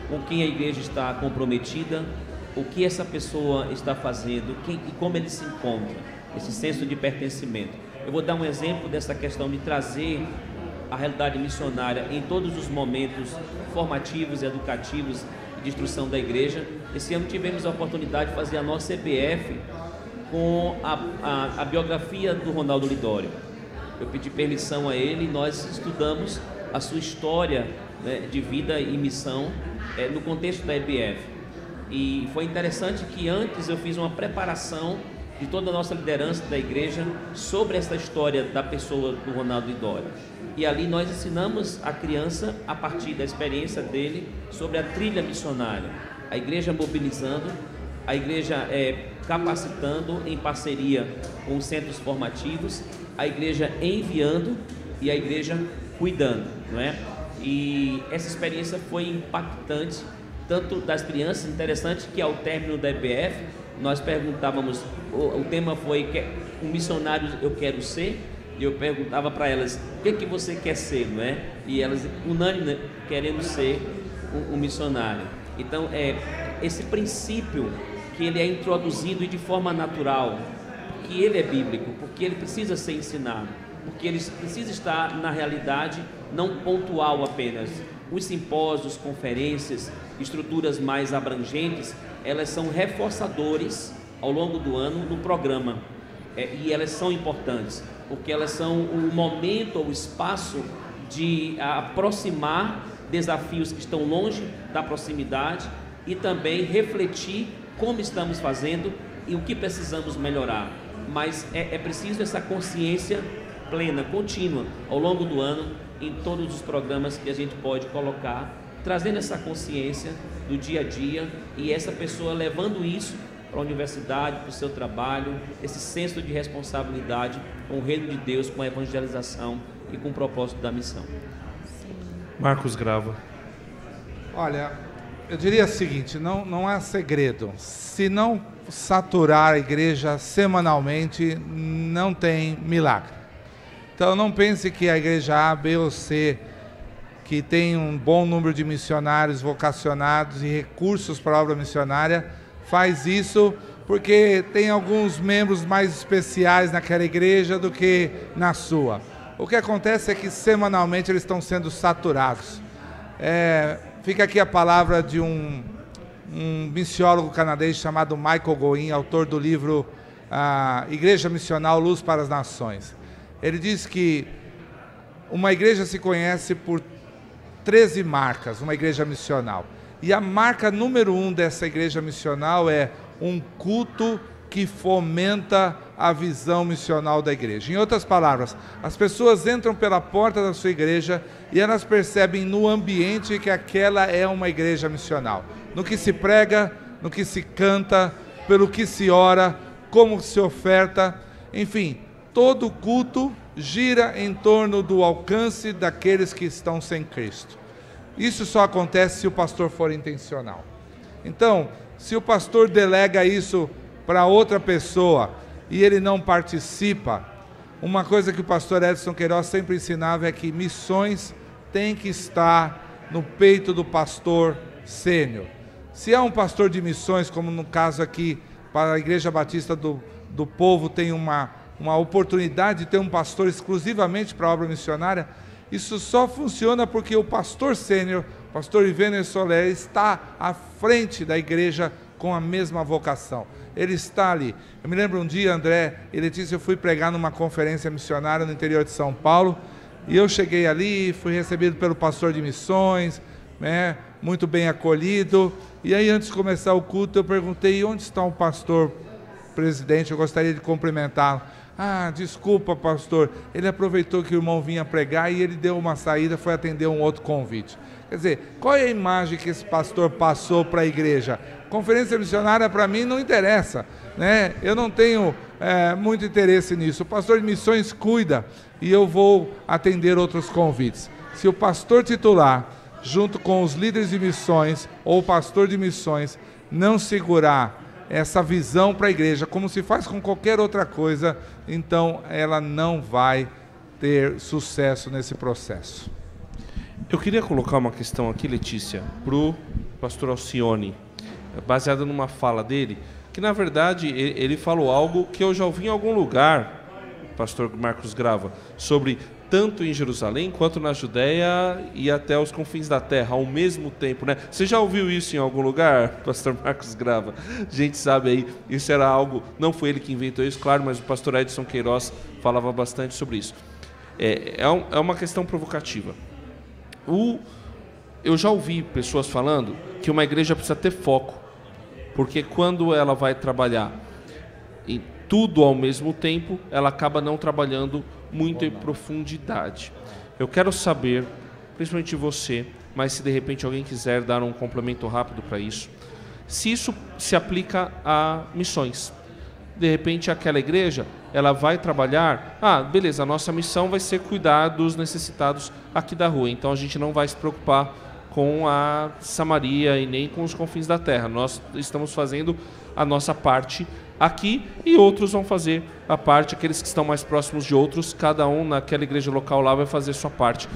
Speaker 4: com quem a igreja está comprometida, o que essa pessoa está fazendo, e como ele se encontra, esse senso de pertencimento. Eu vou dar um exemplo dessa questão de trazer a realidade missionária em todos os momentos formativos, educativos de instrução da igreja. Esse ano tivemos a oportunidade de fazer a nossa EBF com a biografia do Ronaldo Lidório. Eu pedi permissão a ele e nós estudamos a sua história, né, de vida e missão no contexto da EBF. E foi interessante que antes eu fiz uma preparação de toda a nossa liderança da igreja sobre essa história da pessoa do Ronaldo Lidório. E ali nós ensinamos a criança, a partir da experiência dele, sobre a trilha missionária. A igreja mobilizando, a igreja capacitando em parceria com os centros formativos, a igreja enviando e a igreja cuidando, não é? E essa experiência foi impactante, tanto das crianças, interessante que ao término da EBF, nós perguntávamos, o tema foi, um missionário eu quero ser, e eu perguntava para elas, o que você quer ser, não é? E elas, unânime, querendo ser um missionário. Então, esse princípio que ele é introduzido e de forma natural, que ele é bíblico, porque ele precisa ser ensinado, porque ele precisa estar na realidade, não pontual apenas. Os simpósios, conferências, estruturas mais abrangentes, elas são reforçadores ao longo do ano no programa, e elas são importantes, porque elas são o momento ou o espaço de aproximar desafios que estão longe da proximidade e também refletir como estamos fazendo e o que precisamos melhorar. Mas é preciso essa consciência plena, contínua, ao longo do ano, em todos os programas que a gente pode colocar, trazendo essa consciência do dia a dia e essa pessoa levando isso para a universidade, para o seu trabalho, esse senso de responsabilidade com o reino de Deus, com a evangelização e com o propósito da missão.
Speaker 1: Marcos Grava.
Speaker 6: Olha, eu diria o seguinte, não há segredo. Se não saturar a igreja semanalmente, não tem milagre. Então não pense que a igreja A, B ou C, que tem um bom número de missionários vocacionados e recursos para a obra missionária, faz isso porque tem alguns membros mais especiais naquela igreja do que na sua. O que acontece é que semanalmente eles estão sendo saturados. Fica aqui a palavra de um missiólogo canadense chamado Michael Goin, autor do livro Igreja Missional, Luz para as Nações. Ele diz que uma igreja se conhece por 13 marcas, uma igreja missional. E a marca número 1 dessa igreja missional é um culto que fomenta a visão missional da igreja. Em outras palavras, as pessoas entram pela porta da sua igreja e elas percebem no ambiente que aquela é uma igreja missional. No que se prega, no que se canta, pelo que se ora, como se oferta, enfim, todo culto gira em torno do alcance daqueles que estão sem Cristo. Isso só acontece se o pastor for intencional. Então, se o pastor delega isso para outra pessoa e ele não participa, uma coisa que o pastor Edson Queiroz sempre ensinava é que missões têm que estar no peito do pastor sênior. Se há um pastor de missões, como no caso aqui, para a Igreja Batista do Povo tem uma oportunidade de ter um pastor exclusivamente para a obra missionária, isso só funciona porque o pastor sênior, pastor Ivênio Soler, está à frente da igreja com a mesma vocação. Ele está ali. Eu me lembro um dia, André e Letícia, eu fui pregar numa conferência missionária no interior de São Paulo, e eu cheguei ali, fui recebido pelo pastor de missões, né, muito bem acolhido, e aí antes de começar o culto eu perguntei, onde está o pastor presidente, eu gostaria de cumprimentá-lo. Desculpa, pastor, ele aproveitou que o irmão vinha pregar e ele deu uma saída, foi atender um outro convite. Quer dizer, qual é a imagem que esse pastor passou para a igreja? Conferência missionária para mim não interessa, né? Eu não tenho muito interesse nisso. O pastor de missões cuida e eu vou atender outros convites. Se o pastor titular, junto com os líderes de missões ou o pastor de missões, não segurar essa visão para a igreja, como se faz com qualquer outra coisa, então ela não vai ter sucesso nesse processo.
Speaker 1: Eu queria colocar uma questão aqui, Letícia, para o pastor Alcione, baseada numa fala dele, que na verdade ele falou algo que eu já ouvi em algum lugar, pastor Marcos Grava, sobre tanto em Jerusalém quanto na Judéia e até os confins da terra, ao mesmo tempo, né? Você já ouviu isso em algum lugar, pastor Marcos Grava? A gente sabe aí, isso era algo, não foi ele que inventou isso, claro, mas o pastor Edson Queiroz falava bastante sobre isso. É uma questão provocativa. Eu já ouvi pessoas falando que uma igreja precisa ter foco, porque quando ela vai trabalhar em tudo ao mesmo tempo, ela acaba não trabalhando muito em profundidade. Eu quero saber, principalmente você, mas se de repente alguém quiser dar um complemento rápido para isso, se isso se aplica a missões. De repente aquela igreja, ela vai trabalhar, beleza, a nossa missão vai ser cuidar dos necessitados aqui da rua, então a gente não vai se preocupar com a Samaria e nem com os confins da terra. Nós estamos fazendo a nossa parte aqui e outros vão fazer a parte, aqueles que estão mais próximos de outros, cada um naquela igreja local lá vai fazer sua parte.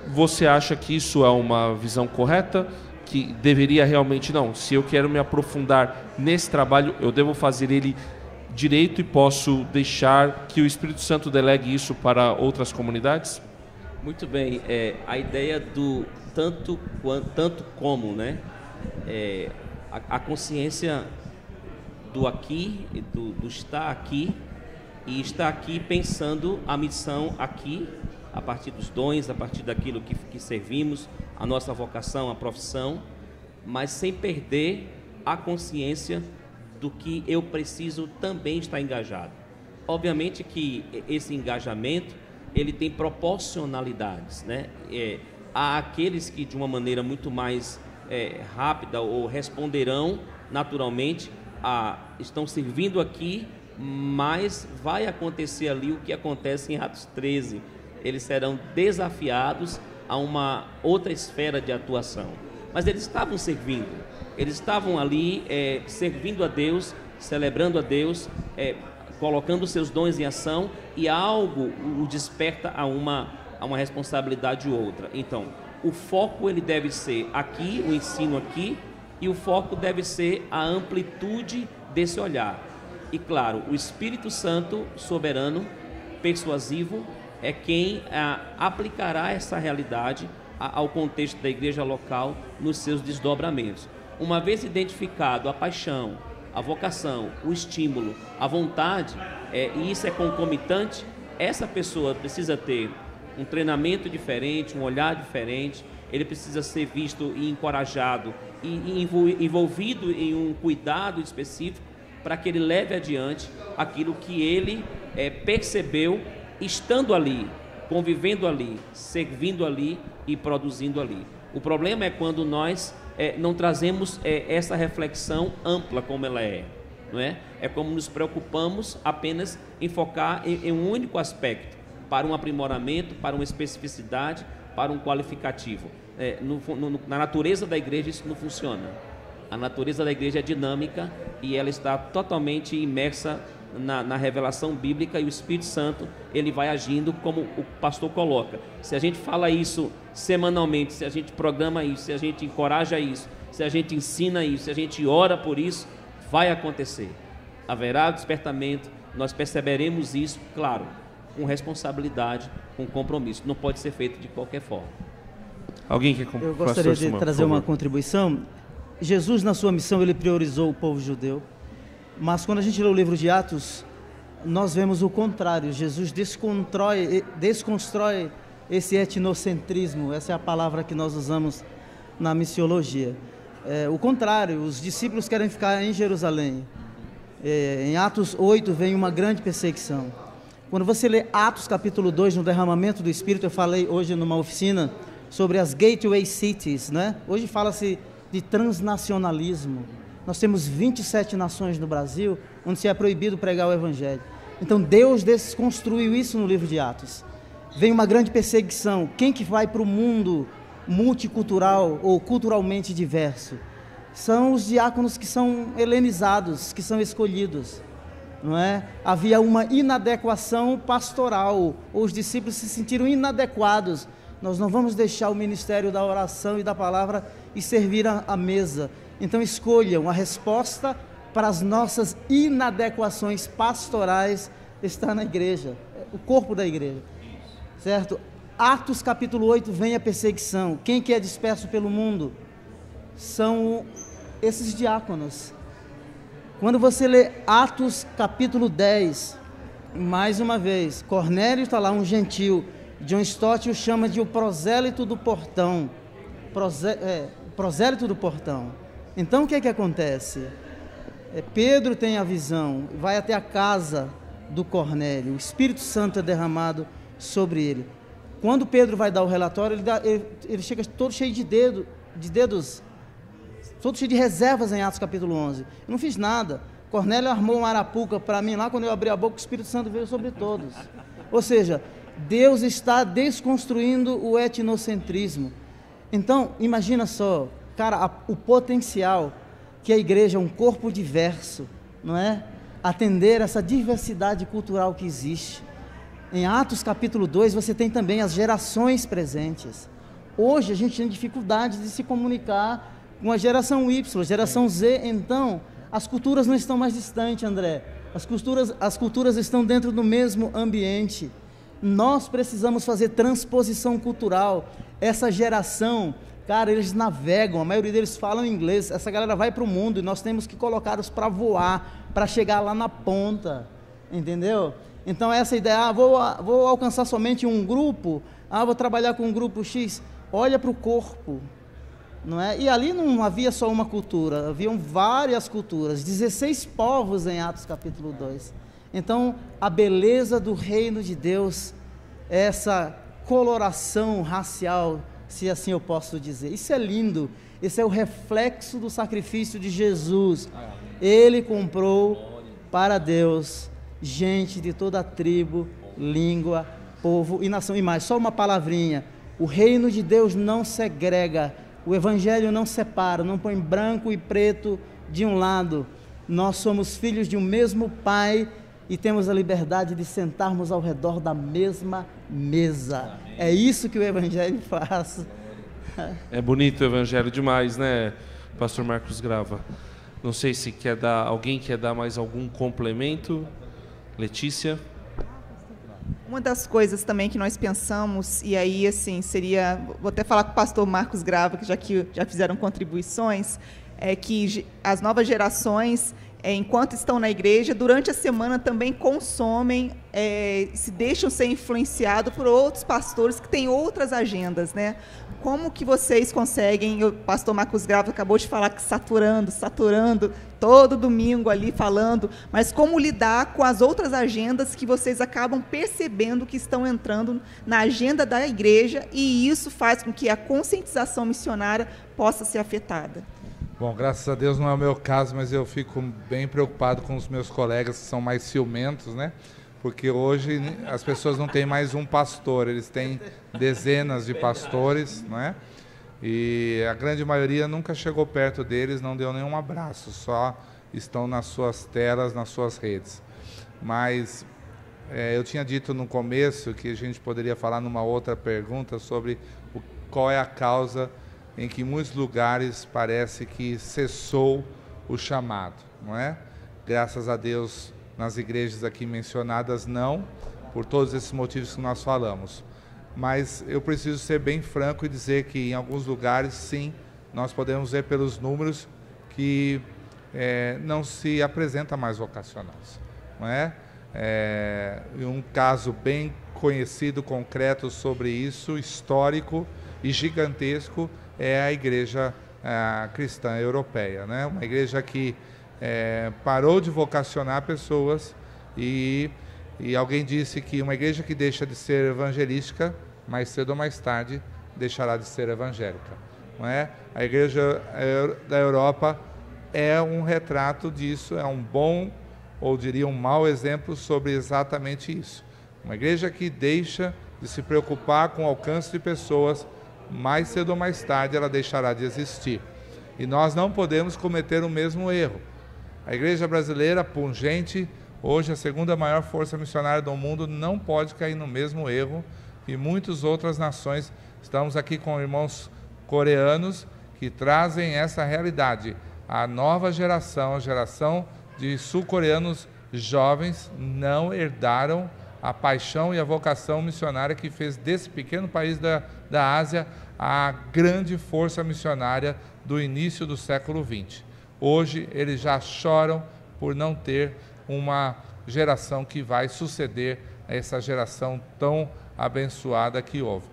Speaker 1: Você acha que isso é uma visão correta? Que deveria realmente não? Se eu quero me aprofundar nesse trabalho, eu devo fazer ele direito e posso deixar que o Espírito Santo delegue isso para outras comunidades?
Speaker 4: Muito bem, a ideia do tanto como, né? A consciência do aqui, do estar aqui, e estar aqui pensando a missão aqui a partir dos dons, a partir daquilo que servimos, a nossa vocação, a profissão, mas sem perder a consciência do que eu preciso também estar engajado. Obviamente que esse engajamento, ele tem proporcionalidades, né? Há aqueles que de uma maneira muito mais rápida ou responderão naturalmente, estão servindo aqui, mas vai acontecer ali o que acontece em Atos 13. Eles serão desafiados a uma outra esfera de atuação. Mas eles estavam servindo, eles estavam ali servindo a Deus, celebrando a Deus, colocando seus dons em ação, e algo o desperta a uma responsabilidade ou outra. Então, o foco ele deve ser aqui, o ensino aqui, e o foco deve ser a amplitude desse olhar. E claro, o Espírito Santo, soberano, persuasivo, é quem aplicará essa realidade ao contexto da igreja local nos seus desdobramentos. Uma vez identificado a paixão, a vocação, o estímulo, a vontade, e isso é concomitante, essa pessoa precisa ter um treinamento diferente, um olhar diferente, ele precisa ser visto e encorajado e envolvido em um cuidado específico para que ele leve adiante aquilo que ele percebeu estando ali, convivendo ali, servindo ali e produzindo ali. O problema é quando nós não trazemos essa reflexão ampla como ela não é? É como nos preocupamos apenas em focar em um único aspecto, para um aprimoramento, para uma especificidade, para um qualificativo. Na natureza da igreja isso não funciona. A natureza da igreja é dinâmica e ela está totalmente imersa na revelação bíblica, e o Espírito Santo ele vai agindo como o pastor coloca. Se a gente fala isso semanalmente, se a gente programa isso, se a gente encoraja isso, se a gente ensina isso, se a gente ora por isso, vai acontecer. Haverá despertamento, nós perceberemos isso, claro, com responsabilidade, com compromisso. Não pode ser feito de qualquer forma.
Speaker 1: Alguém quer
Speaker 5: Eu gostaria de trazer uma contribuição. Jesus, na sua missão, ele priorizou o povo judeu. Mas quando a gente lê o livro de Atos, nós vemos o contrário. Jesus desconstrói esse etnocentrismo. Essa é a palavra que nós usamos na missiologia. O contrário, os discípulos querem ficar em Jerusalém. Em Atos 8 vem uma grande perseguição. Quando você lê Atos capítulo 2, no derramamento do Espírito, eu falei hoje numa oficina sobre as gateway cities, né? Hoje fala-se de transnacionalismo. Nós temos 27 nações no Brasil onde se é proibido pregar o Evangelho. Então Deus desconstruiu isso no livro de Atos. Vem uma grande perseguição. Quem que vai para o mundo multicultural ou culturalmente diverso? São os diáconos que são helenizados, que são escolhidos. Não é? Havia uma inadequação pastoral. Os discípulos se sentiram inadequados. Nós não vamos deixar o ministério da oração e da palavra e servir à mesa. Então escolham a resposta para as nossas inadequações pastorais, está na igreja, o corpo da igreja, certo? Atos capítulo 8 vem a perseguição. Quem que é disperso pelo mundo? São esses diáconos. Quando você lê Atos capítulo 10, mais uma vez, Cornélio está lá, um gentil. John Stott o chama de o prosélito do portão. Prosélito do portão. Então o que é que acontece? Pedro tem a visão, vai até a casa do Cornélio, o Espírito Santo é derramado sobre ele. Quando Pedro vai dar o relatório, ele chega todo cheio de dedos, todo cheio de reservas em Atos capítulo 11. Eu não fiz nada. Cornélio armou uma arapuca para mim lá, quando eu abri a boca, o Espírito Santo veio sobre todos. Ou seja, Deus está desconstruindo o etnocentrismo. Então, imagina só, cara, o potencial que a igreja é um corpo diverso, não é? Atender essa diversidade cultural que existe. Em Atos capítulo 2, você tem também as gerações presentes. Hoje a gente tem dificuldade de se comunicar com a geração Y, geração Z, então as culturas não estão mais distantes, André. As culturas estão dentro do mesmo ambiente. Nós precisamos fazer transposição cultural. Essa geração, cara, eles navegam, a maioria deles falam inglês. Essa galera vai para o mundo e nós temos que colocá-los para voar, para chegar lá na ponta, entendeu? Então essa ideia, vou alcançar somente um grupo, vou trabalhar com um grupo X, olha para o corpo, não é? E ali não havia só uma cultura, haviam várias culturas, 16 povos em Atos capítulo 2. Então a beleza do reino de Deus, essa coloração racial, se assim eu posso dizer, isso é lindo, esse é o reflexo do sacrifício de Jesus. Ele comprou para Deus gente de toda a tribo, língua, povo e nação. E mais, só uma palavrinha: o reino de Deus não segrega, o evangelho não separa, não põe branco e preto de um lado. Nós somos filhos de um mesmo Pai e temos a liberdade de sentarmos ao redor da mesma mesa. É isso que o evangelho faz.
Speaker 1: É bonito o evangelho demais, né, pastor Marcos Grava? Não sei se alguém quer dar mais algum complemento. Letícia?
Speaker 3: Uma das coisas também que nós pensamos, e aí assim, vou até falar com o pastor Marcos Grava, que já fizeram contribuições, é que as novas gerações, enquanto estão na igreja, durante a semana também consomem, se deixam ser influenciados por outros pastores que têm outras agendas, né? Como que vocês conseguem, o pastor Marcos Grava acabou de falar que saturando, todo domingo ali falando, mas como lidar com as outras agendas que vocês acabam percebendo que estão entrando na agenda da igreja, e isso faz com que a conscientização missionária possa ser afetada?
Speaker 6: Bom, graças a Deus não é o meu caso, mas eu fico bem preocupado com os meus colegas que são mais ciumentos, né? Porque hoje as pessoas não têm mais um pastor, eles têm dezenas de pastores, não é? E a grande maioria nunca chegou perto deles, não deu nenhum abraço, só estão nas suas telas, nas suas redes. Mas eu tinha dito no começo que a gente poderia falar numa outra pergunta sobre qual é a causa em que em muitos lugares parece que cessou o chamado, não é? Graças a Deus, nas igrejas aqui mencionadas, não, por todos esses motivos que nós falamos. Mas eu preciso ser bem franco e dizer que em alguns lugares, sim, nós podemos ver pelos números que não se apresenta mais vocacionais, não é? Um caso bem conhecido, concreto sobre isso, histórico e gigantesco, é a igreja cristã europeia, né? Uma igreja que parou de vocacionar pessoas e alguém disse que uma igreja que deixa de ser evangelística, mais cedo ou mais tarde, deixará de ser evangélica, não é? A igreja da Europa é um retrato disso, é um bom, ou diria um mau exemplo sobre exatamente isso. Uma igreja que deixa de se preocupar com o alcance de pessoas, mais cedo ou mais tarde ela deixará de existir. E nós não podemos cometer o mesmo erro. A igreja brasileira, pungente, hoje a segunda maior força missionária do mundo, não pode cair no mesmo erro que muitas outras nações. Estamos aqui com irmãos coreanos que trazem essa realidade. A nova geração, a geração de sul-coreanos jovens, não herdaram a paixão e a vocação missionária que fez desse pequeno país da Ásia a grande força missionária do início do século XX. Hoje eles já choram por não ter uma geração que vai suceder a essa geração tão abençoada que houve.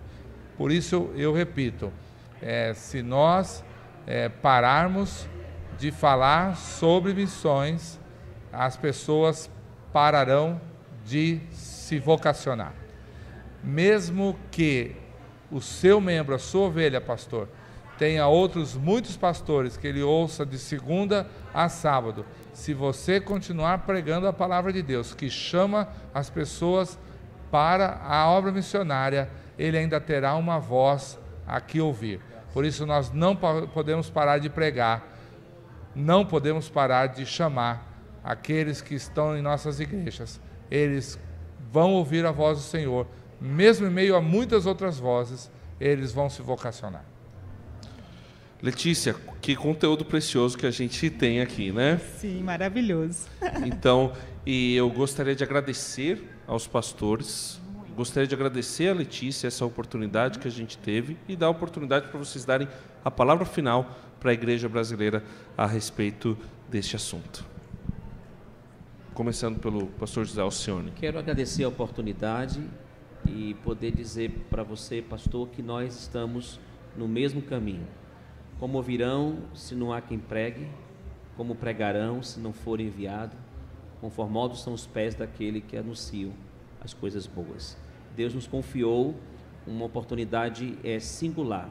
Speaker 6: Por isso eu repito, se nós pararmos de falar sobre missões, as pessoas pararão de se vocacionar. Mesmo que o seu membro, a sua ovelha, pastor, tenha outros muitos pastores que ele ouça de segunda a sábado, se você continuar pregando a palavra de Deus, que chama as pessoas para a obra missionária, ele ainda terá uma voz a que ouvir. Por isso nós não podemos parar de pregar, não podemos parar de chamar aqueles que estão em nossas igrejas. Eles vão ouvir a voz do Senhor, mesmo em meio a muitas outras vozes, eles vão se vocacionar.
Speaker 1: Letícia, que conteúdo precioso que a gente tem aqui, né?
Speaker 3: Sim, maravilhoso.
Speaker 1: Então, e eu gostaria de agradecer aos pastores, gostaria de agradecer a Letícia essa oportunidade que a gente teve e dar a oportunidade para vocês darem a palavra final para a igreja brasileira a respeito deste assunto. começando pelo pastor José Alcione.
Speaker 4: Quero agradecer a oportunidade e poder dizer para você, pastor, que nós estamos no mesmo caminho. Como ouvirão, se não há quem pregue, como pregarão, se não for enviado, conformados são os pés daquele que anunciam as coisas boas. Deus nos confiou uma oportunidade singular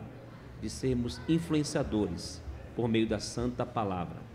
Speaker 4: de sermos influenciadores por meio da santa palavra.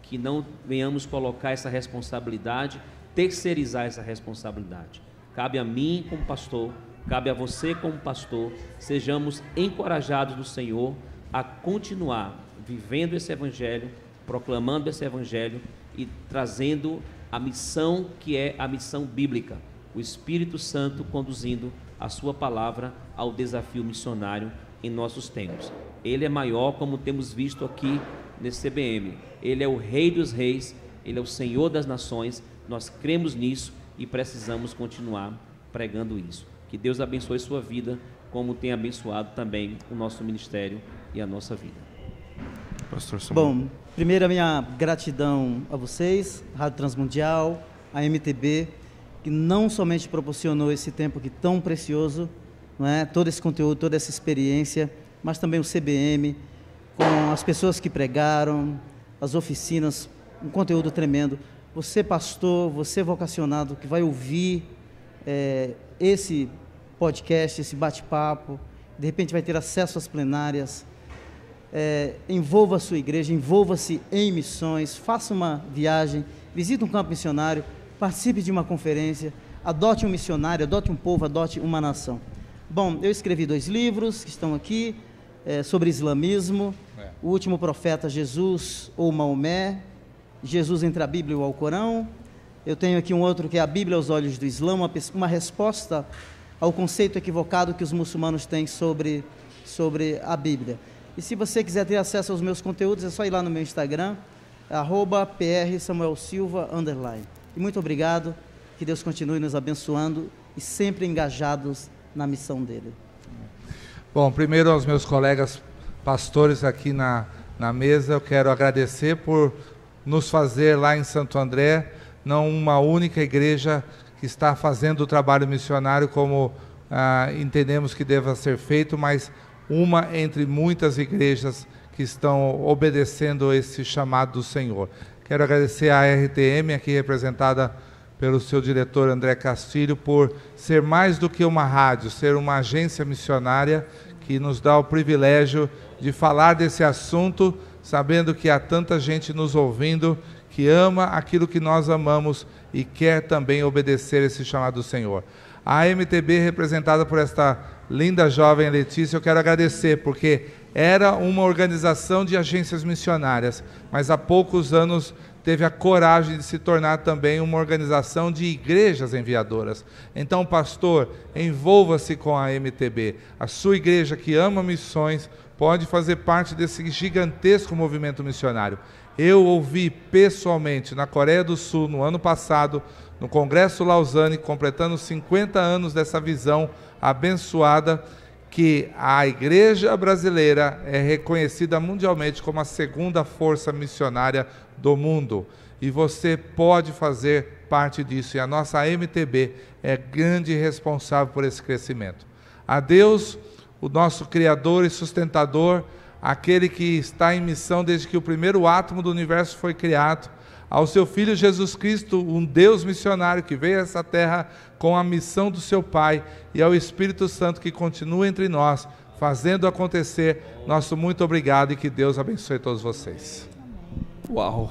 Speaker 4: Que não venhamos colocar essa responsabilidade, terceirizar essa responsabilidade. Cabe a mim como pastor, cabe a você como pastor, sejamos encorajados do Senhor a continuar vivendo esse evangelho, proclamando esse evangelho e trazendo a missão que é a missão bíblica, o Espírito Santo conduzindo a sua palavra ao desafio missionário em nossos tempos. Ele é maior, como temos visto aqui nesse CBM. Ele é o Rei dos Reis, Ele é o Senhor das nações. Nós cremos nisso e precisamos continuar pregando isso. Que Deus abençoe sua vida, como tem abençoado também o nosso ministério e a nossa vida.
Speaker 1: Pastor Samuel.
Speaker 5: Bom, primeiro a minha gratidão a vocês, Rádio Transmundial, a MTB, que não somente proporcionou esse tempo aqui tão precioso, não é? Todo esse conteúdo, toda essa experiência, mas também o CBM, com as pessoas que pregaram, as oficinas, um conteúdo tremendo. Você, pastor, você vocacionado, que vai ouvir esse podcast, esse bate-papo, de repente vai ter acesso às plenárias, envolva a sua igreja, envolva-se em missões, faça uma viagem, visite um campo missionário, participe de uma conferência, adote um missionário, adote um povo, adote uma nação. Bom, eu escrevi 2 livros que estão aqui, sobre islamismo, O Último Profeta, Jesus ou Maomé, Jesus entre a Bíblia e o Alcorão. Eu tenho aqui um outro que é a Bíblia aos olhos do Islã, uma resposta ao conceito equivocado que os muçulmanos têm sobre a Bíblia. E se você quiser ter acesso aos meus conteúdos, é só ir lá no meu Instagram, @prsamuelsilva_. E muito obrigado, que Deus continue nos abençoando e sempre engajados na missão dele.
Speaker 6: Bom, primeiro aos meus colegas pastores aqui na mesa, eu quero agradecer por nos fazer lá em Santo André, não uma única igreja que está fazendo o trabalho missionário como entendemos que deva ser feito, mas uma entre muitas igrejas que estão obedecendo esse chamado do Senhor. Quero agradecer à RTM, aqui representada pelo seu diretor André Castilho, por ser mais do que uma rádio, ser uma agência missionária que nos dá o privilégio de falar desse assunto, sabendo que há tanta gente nos ouvindo que ama aquilo que nós amamos e quer também obedecer esse chamado do Senhor. A MTB, representada por esta linda jovem Letícia, eu quero agradecer, porque era uma organização de agências missionárias, mas há poucos anos teve a coragem de se tornar também uma organização de igrejas enviadoras. Então, pastor, envolva-se com a MTB. A sua igreja que ama missões pode fazer parte desse gigantesco movimento missionário. Eu ouvi pessoalmente na Coreia do Sul, no ano passado, no Congresso Lausanne, completando 50 anos dessa visão abençoada, que a igreja brasileira é reconhecida mundialmente como a 2ª força missionária do mundo. E você pode fazer parte disso. E a nossa MTB é grande responsável por esse crescimento. A Deus, o nosso Criador e sustentador, aquele que está em missão desde que o primeiro átomo do universo foi criado, ao seu Filho Jesus Cristo, um Deus missionário que veio a essa terra com a missão do seu Pai, e ao Espírito Santo que continua entre nós, fazendo acontecer. Nosso muito obrigado e que Deus abençoe todos vocês.
Speaker 1: Uau,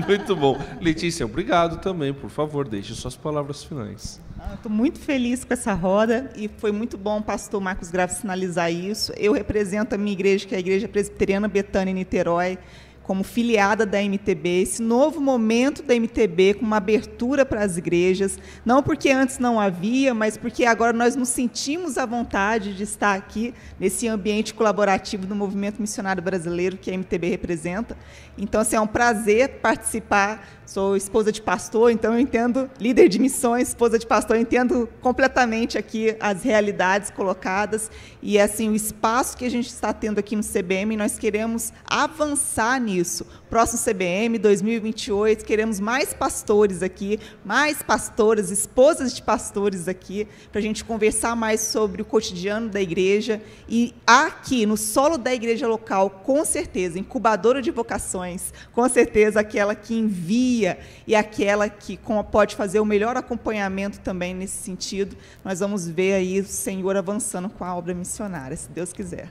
Speaker 1: muito bom. Letícia, obrigado também, por favor, deixe suas palavras finais.
Speaker 3: Estou muito feliz com essa roda e foi muito bom o pastor Marcos Graf sinalizar isso. Eu represento a minha igreja, que é a Igreja Presbiteriana Betânia em Niterói, como filiada da MTB, esse novo momento da MTB com uma abertura para as igrejas, não porque antes não havia, mas porque agora nós nos sentimos à vontade de estar aqui nesse ambiente colaborativo do movimento missionário brasileiro que a MTB representa. Então, assim, é um prazer participar. Sou esposa de pastor, então eu entendo, líder de missões, esposa de pastor, eu entendo completamente aqui as realidades colocadas e, assim, o espaço que a gente está tendo aqui no CBM, nós queremos avançar nisso, próximo CBM 2028, queremos mais pastores aqui, mais pastoras, esposas de pastores aqui, para a gente conversar mais sobre o cotidiano da igreja. E aqui, no solo da igreja local, com certeza, incubadora de vocações, com certeza aquela que envia e aquela que pode fazer o melhor acompanhamento também nesse sentido. Nós vamos ver aí o Senhor avançando com a obra missionária, se Deus quiser.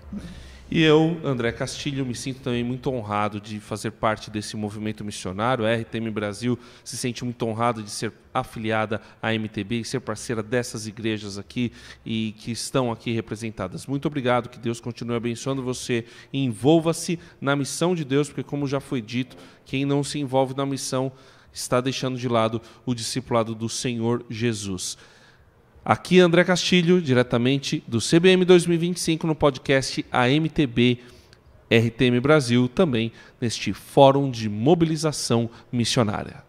Speaker 1: E eu, André Castilho, me sinto também muito honrado de fazer parte desse movimento missionário. A RTM Brasil se sente muito honrado de ser afiliada à MTB e ser parceira dessas igrejas aqui e que estão aqui representadas. Muito obrigado, que Deus continue abençoando você e envolva-se na missão de Deus, porque, como já foi dito, quem não se envolve na missão está deixando de lado o discipulado do Senhor Jesus. Aqui André Castilho, diretamente do CBM 2025, no podcast AMTB RTM Brasil, também neste Fórum de Mobilização Missionária.